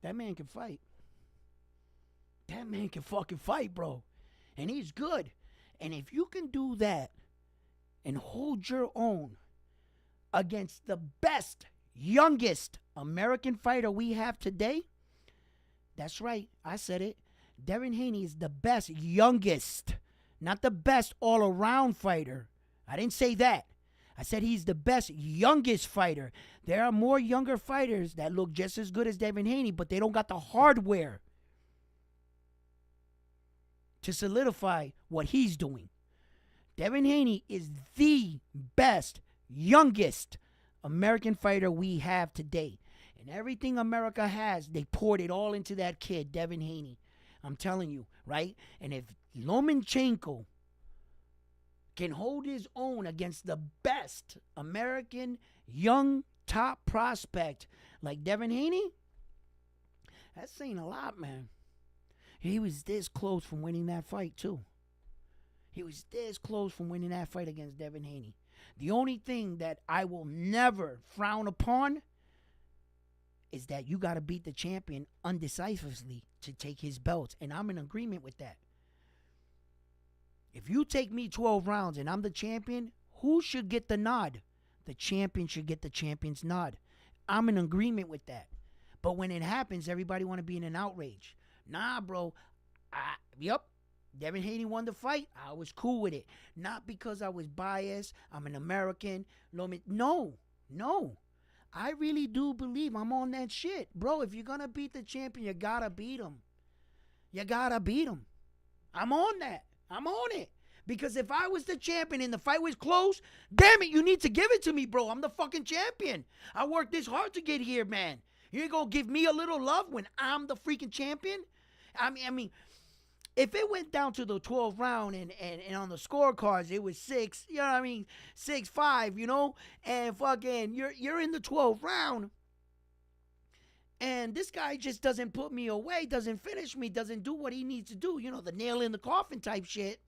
that man can fight. That man can fucking fight, bro. And he's good. And if you can do that and hold your own against the best, youngest American fighter we have today, that's right, I said it. Devin Haney is the best, youngest, not the best all-around fighter. I didn't say that. I said he's the best, youngest fighter. There are more younger fighters that look just as good as Devin Haney, but they don't got the hardware to solidify what he's doing. Devin Haney is the best, youngest American fighter we have today. And everything America has, they poured it all into that kid, Devin Haney. I'm telling you, right? And if Lomachenko can hold his own against the best American young top prospect like Devin Haney, That's saying a lot, man. He was this close from winning that fight, too. He was this close from winning that fight against Devin Haney. The only thing that I will never frown upon is that you got to beat the champion undecisively to take his belts. And I'm in agreement with that. If you take me 12 rounds and I'm the champion, who should get the nod? The champion should get the champion's nod. I'm in agreement with that. But when it happens, everybody want to be in an outrage. Nah, bro. Yep. Devin Haney won the fight. I was cool with it. Not because I was biased. I'm an American. No. I really do believe I'm on that shit. Bro, if you're going to beat the champion, you got to beat him. You got to beat him. I'm on that. I'm on it. Because if I was the champion and the fight was close, damn it, you need to give it to me, bro. I'm the fucking champion. I worked this hard to get here, man. You ain't going to give me a little love when I'm the freaking champion? I mean, if it went down to the 12th round and on the scorecards it was 6, you know what I mean, 6-5, you know, and fucking you're in the 12th round, and this guy just doesn't put me away, doesn't finish me, doesn't do what he needs to do, you know, the nail in the coffin type shit,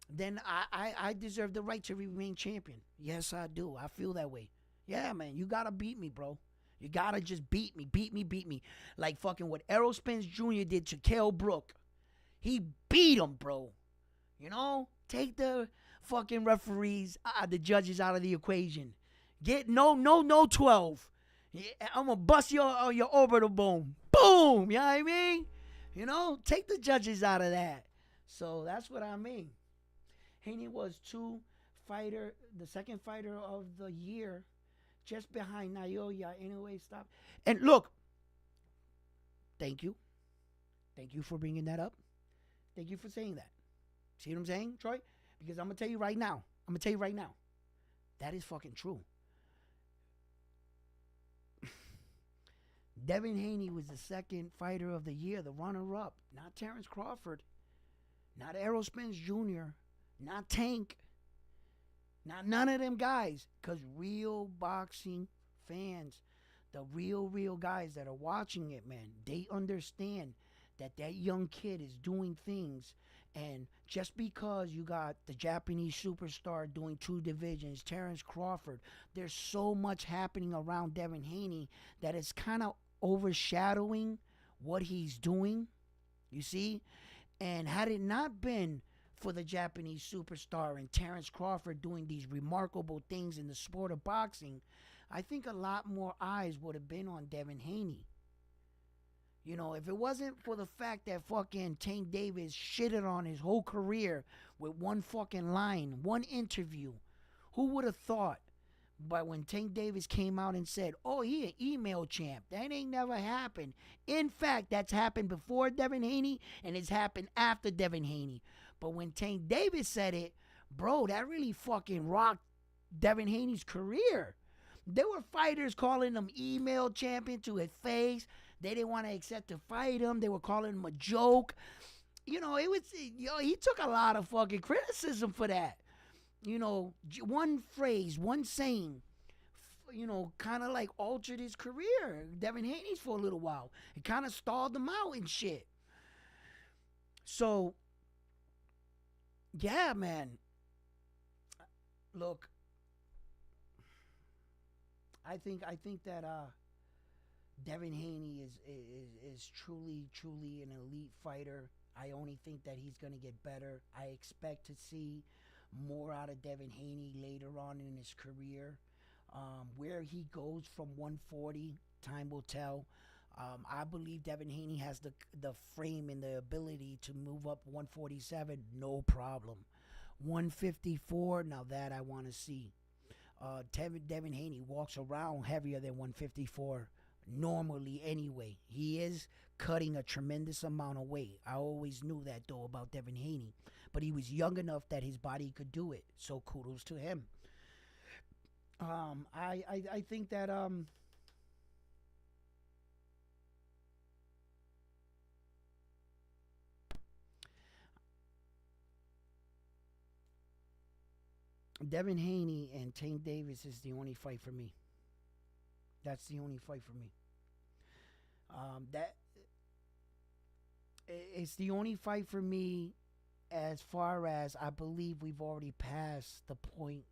then I deserve the right to remain champion. Yes, I do. I feel that way. Yeah, man, you gotta beat me, bro. You gotta just beat me. Like fucking what Errol Spence Jr. did to Kell Brook. He beat him, bro. You know? Take the fucking referees, the judges out of the equation. Get no 12. Yeah, I'm gonna bust your orbital bone. Boom! You know what I mean? You know? Take the judges out of that. So that's what I mean. Haney was the second fighter of the year, just behind Naoya. Anyway, stop. And look, thank you. Thank you for bringing that up. Thank you for saying that. See what I'm saying, Troy? Because I'm going to tell you right now. That is fucking true. Devin Haney was the second fighter of the year, the runner-up. Not Terrence Crawford. Not Errol Spence Jr. Not Tank. Not none of them guys. Because real boxing fans, the real guys that are watching it, man, they understand that young kid is doing things. And just because you got the Japanese superstar doing 2 divisions, Terrence Crawford, there's so much happening around Devin Haney that it's kind of overshadowing what he's doing, you see? And had it not been for the Japanese superstar and Terrence Crawford doing these remarkable things in the sport of boxing, I think a lot more eyes would have been on Devin Haney. You know, if it wasn't for the fact that fucking Tank Davis shitted on his whole career with one fucking line, one interview, who would have thought? But when Tank Davis came out and said, oh, he an email champ, that ain't never happened. In fact, that's happened before Devin Haney and it's happened after Devin Haney. But when Tank Davis said it, bro, that really fucking rocked Devin Haney's career. There were fighters calling him email champion to his face. They didn't want to accept to fight him. They were calling him a joke. You know, he took a lot of fucking criticism for that. You know, one phrase, one saying, you know, kind of like altered his career. Devin Haney's for a little while. It kind of stalled him out and shit. So, yeah, man. Look, I think that Devin Haney is truly an elite fighter. I only think that he's going to get better. I expect to see more out of Devin Haney later on in his career. Where he goes from 140, time will tell. I believe Devin Haney has the frame and the ability to move up 147, no problem. 154, now that I want to see. Devin Haney walks around heavier than 154 normally anyway. He is cutting a tremendous amount of weight. I always knew that, though, about Devin Haney. But he was young enough that his body could do it. So kudos to him. I think that Devin Haney and Tank Davis is the only fight for me. That's the only fight for me. That it's the only fight for me as far as I believe we've already passed the point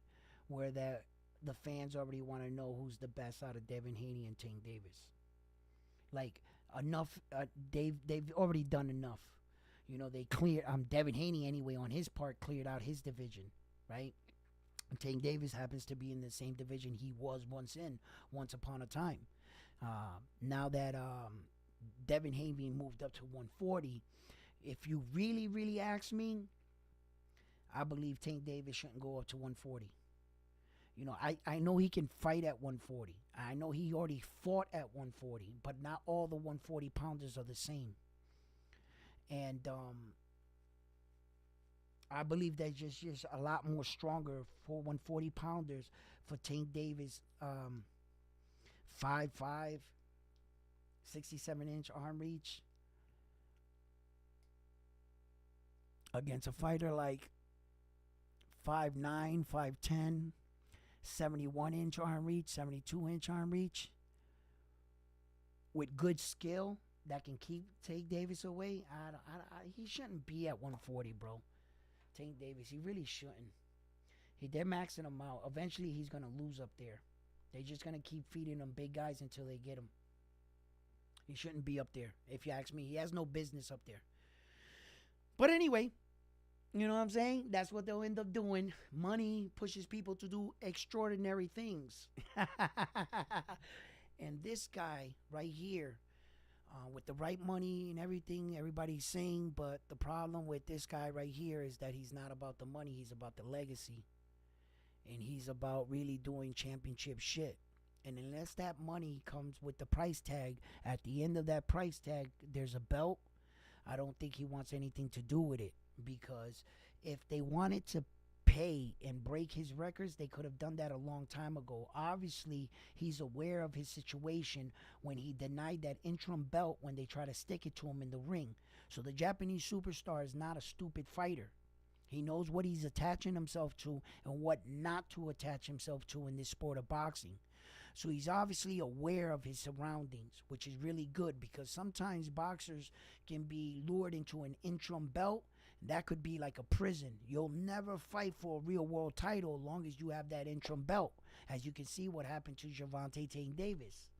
where that the fans already want to know who's the best out of Devin Haney and Tank Davis. Like enough, they've already done enough. You know, they cleared Devin Haney anyway on his part cleared out his division, right? And Tank Davis happens to be in the same division he was once upon a time. Now that Devin Haney moved up to 140, if you really, really ask me, I believe Tank Davis shouldn't go up to 140. You know, I know he can fight at 140. I know he already fought at 140, but not all the 140 pounders are the same. And I believe that's just a lot more stronger for 140 pounders for Tank Davis. 5'5", 67-inch arm reach against a fighter like 5'9", 5'10", 71-inch arm reach, 72-inch arm reach with good skill that can keep Tank Davis away. He shouldn't be at 140, bro. Tank Davis, he really shouldn't. They're maxing him out. Eventually, he's going to lose up there. They're just going to keep feeding him big guys until they get him. He shouldn't be up there, if you ask me. He has no business up there. But anyway, you know what I'm saying? That's what they'll end up doing. Money pushes people to do extraordinary things. And this guy right here, with the right money and everything, everybody's saying, but the problem with this guy right here is that he's not about the money, he's about the legacy. And he's about really doing championship shit. And unless that money comes with the price tag, at the end of that price tag, there's a belt, I don't think he wants anything to do with it. Because if they wanted to pay and break his records, they could have done that a long time ago. Obviously, he's aware of his situation when he denied that interim belt when they try to stick it to him in the ring. So the Japanese superstar is not a stupid fighter. He knows what he's attaching himself to and what not to attach himself to in this sport of boxing. So he's obviously aware of his surroundings, which is really good because sometimes boxers can be lured into an interim belt. That could be like a prison. You'll never fight for a real world title as long as you have that interim belt. As you can see what happened to Gervonta Tank Davis.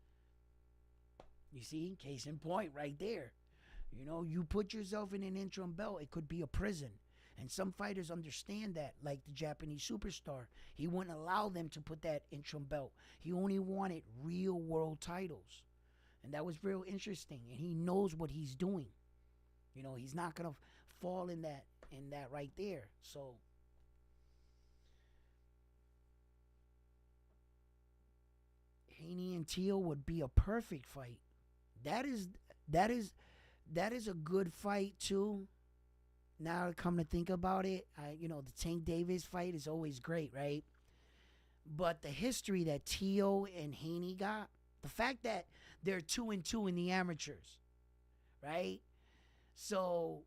You see, case in point right there. You know, you put yourself in an interim belt, it could be a prison. And some fighters understand that, like the Japanese superstar. He wouldn't allow them to put that interim belt. He only wanted real world titles. And that was real interesting. And he knows what he's doing. You know, he's not going to fall in that right there. So Haney and Teal would be a perfect fight. That is a good fight too. Now I come to think about it, the Tank Davis fight is always great, right? But the history that Teal and Haney got, the fact that they're 2-2 in the amateurs, right? So,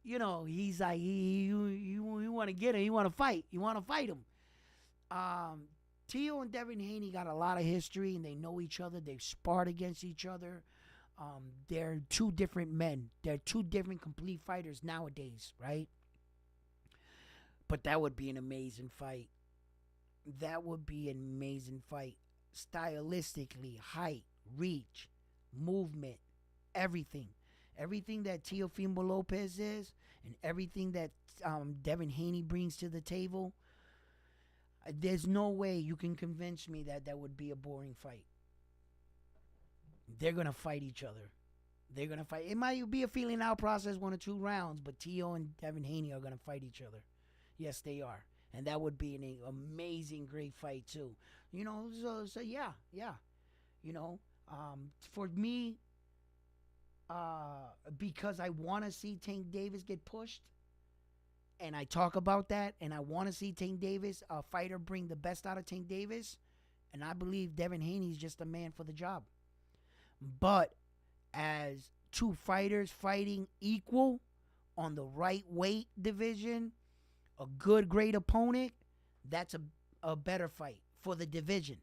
he's like, you want to get him, you want to fight him. Teal and Devin Haney got a lot of history, and they know each other. They've sparred against each other. They're two different men. They're two different complete fighters nowadays, right? But that would be an amazing fight. That would be an amazing fight. Stylistically, height, reach, movement, everything. Everything that Teofimo Lopez is and everything that Devin Haney brings to the table, there's no way you can convince me that that would be a boring fight. They're going to fight each other. They're going to fight. It might be a feeling out process, 1 or 2 rounds, but Teo and Devin Haney are going to fight each other. Yes, they are. And that would be an amazing, great fight, too. So yeah. For me, because I want to see Tank Davis get pushed, and I talk about that, and I want to see Tank Davis, a fighter, bring the best out of Tank Davis, and I believe Devin Haney is just a man for the job. But as two fighters fighting equal on the right weight division, a good, great opponent, that's a better fight for the division.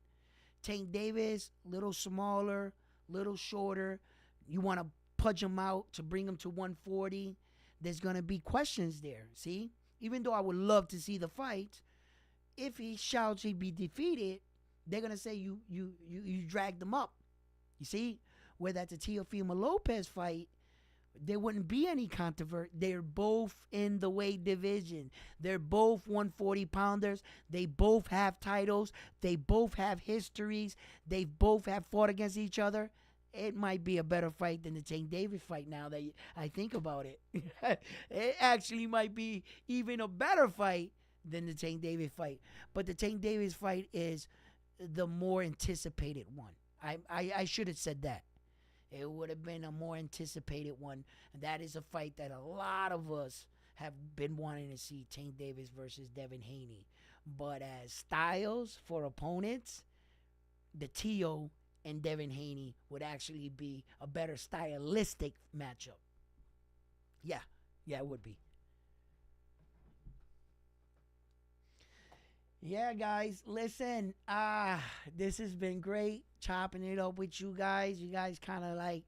Tank Davis, little smaller, little shorter. You want to pudge him out to bring him to 140, there's going to be questions there. See? Even though I would love to see the fight, if he shall be defeated, they're going to say you dragged him up. You see? Where that's a Teofimo Lopez fight, there wouldn't be any controversy. They're both in the weight division. They're both 140 pounders. They both have titles. They both have histories. They both have fought against each other. It might be a better fight than the Tank Davis fight now that I think about it. It actually might be even a better fight than the Tank Davis fight. But the Tank Davis fight is the more anticipated one. I should have said that. It would have been a more anticipated one. That is a fight that a lot of us have been wanting to see, Tank Davis versus Devin Haney. But as styles for opponents, the Tio and Devin Haney would actually be a better stylistic matchup. Yeah, it would be. Yeah, guys, listen, this has been great chopping it up with you guys. You guys kind of like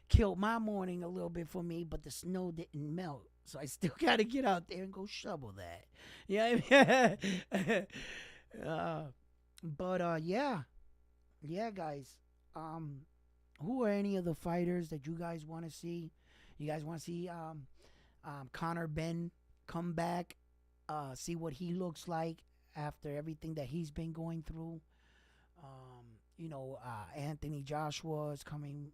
killed my morning a little bit for me, but the snow didn't melt. So I still got to get out there and go shovel that. Yeah. Yeah, guys. Who are any of the fighters that you guys want to see? You guys want to see Coror Benn come back, see what he looks like after everything that he's been going through. Anthony Joshua is coming,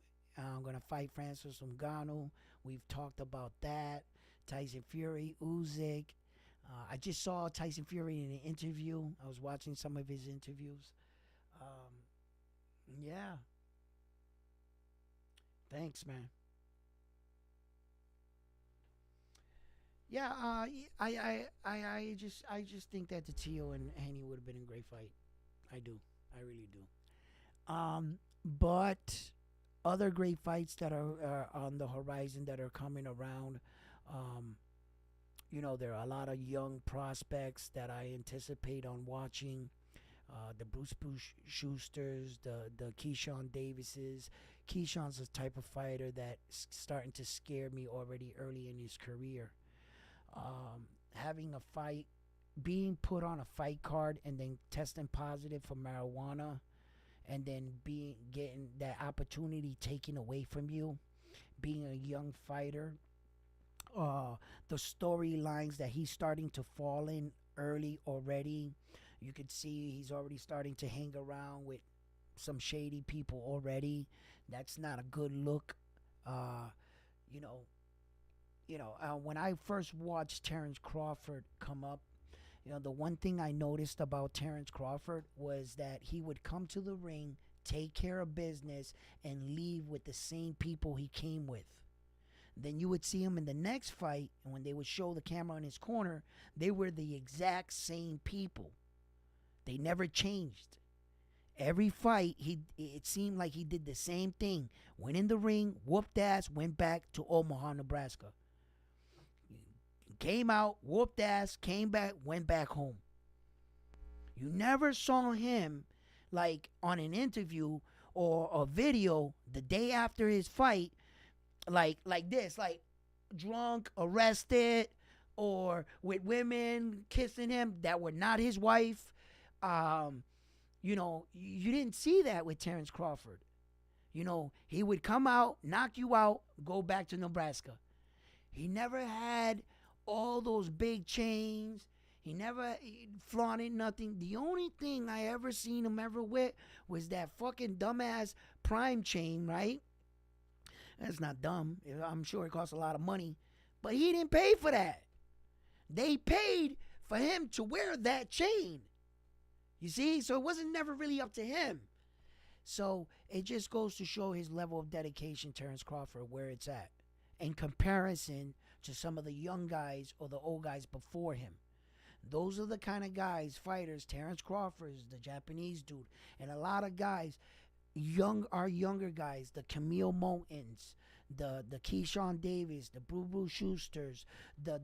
going to fight Francis Ngannou. We've talked about that. Tyson Fury, Usyk. I just saw Tyson Fury in an interview. I was watching some of his interviews. Yeah. Thanks, man. Yeah, I just think that the Tio and Haney would have been a great fight. I do. I really do. But other great fights that are on the horizon that are coming around. There are a lot of young prospects that I anticipate on watching. The Bruce Schusters, the Keyshawn Davises. Keyshawn's the type of fighter that's starting to scare me already early in his career. Having a fight, being put on a fight card and then testing positive for marijuana, and then getting that opportunity taken away from you, being a young fighter, the storylines that he's starting to fall in early already. You could see he's already starting to hang around with some shady people already. That's not a good look. When I first watched Terrence Crawford come up, the one thing I noticed about Terrence Crawford was that he would come to the ring, take care of business, and leave with the same people he came with. Then you would see him in the next fight, and when they would show the camera in his corner, they were the exact same people. They never changed. Every fight, it seemed like he did the same thing. Went in the ring, whooped ass, went back to Omaha, Nebraska. Came out, whooped ass, came back, went back home. You never saw him like on an interview or a video the day after his fight, like this, like drunk, arrested, or with women kissing him that were not his wife. You didn't see that with Terrence Crawford. He would come out, knock you out, go back to Nebraska. He never had all those big chains. He never flaunted nothing. The only thing I ever seen him ever with was that fucking dumbass Prime chain, right? That's not dumb. I'm sure it costs a lot of money. But he didn't pay for that. They paid for him to wear that chain. You see? So it wasn't never really up to him. So it just goes to show his level of dedication, Terrence Crawford, where it's at, in comparison to some of the young guys or the old guys before him. Those are the kind of guys, fighters, Terrence Crawford, the Japanese dude, and a lot of guys, younger guys, the Camille Montans, the Keyshawn Davis, the Bruce Schusters, the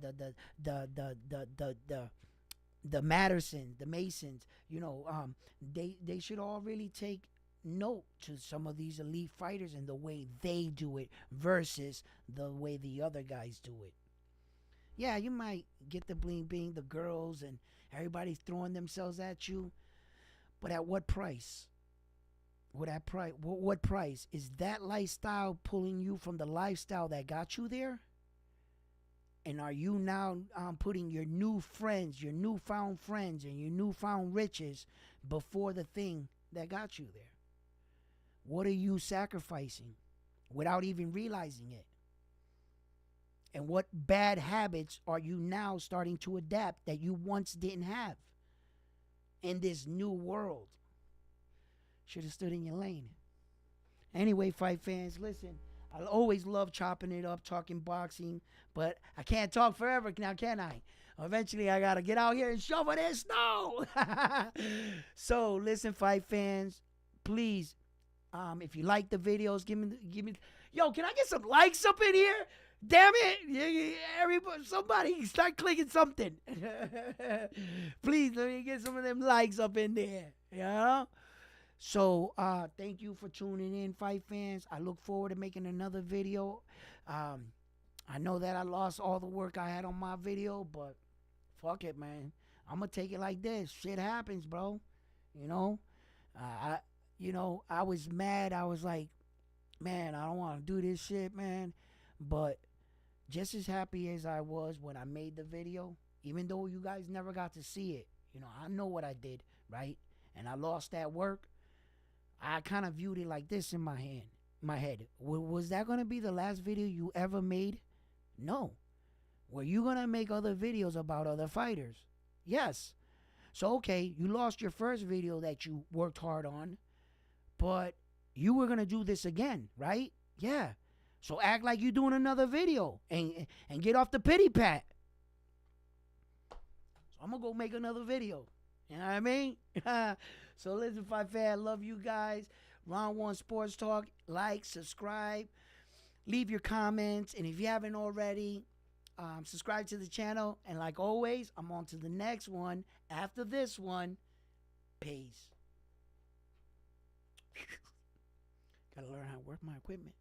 Matterson, the Masons, they should all really take note to some of these elite fighters and the way they do it versus the way the other guys do it. Yeah, you might get the bling bling, the girls, and everybody's throwing themselves at you, but at what price? What price? Is that lifestyle pulling you from the lifestyle that got you there? And are you now putting your new friends, your newfound friends, and your newfound riches before the thing that got you there? What are you sacrificing without even realizing it? And what bad habits are you now starting to adapt that you once didn't have in this new world? Should have stood in your lane. Anyway, fight fans, listen. I always love chopping it up, talking boxing, but I can't talk forever now, can I? Eventually, I got to get out here and shovel this snow. So, listen, fight fans, please, if you like the videos, give me, yo, can I get some likes up in here? Damn it. Everybody, somebody start clicking something. Please, let me get some of them likes up in there, you know? So, thank you for tuning in, fight fans. I look forward to making another video. I know that I lost all the work I had on my video, but fuck it, man. I'm going to take it like this. Shit happens, bro. You know? I was mad. I was like, man, I don't want to do this shit, man. But just as happy as I was when I made the video, even though you guys never got to see it, I know what I did, right? And I lost that work. I kind of viewed it like this in my head. Was that going to be the last video you ever made? No. Were you going to make other videos about other fighters? Yes. So, okay, you lost your first video that you worked hard on, but you were going to do this again, right? Yeah. So act like you're doing another video and get off the pity pat. So I'm going to go make another video. You know what I mean? So listen, fight fan, I love you guys. Round One Sports Talk. Like, subscribe, leave your comments, and if you haven't already, subscribe to the channel. And like always, I'm on to the next one. After this one, peace. Gotta learn how to work my equipment.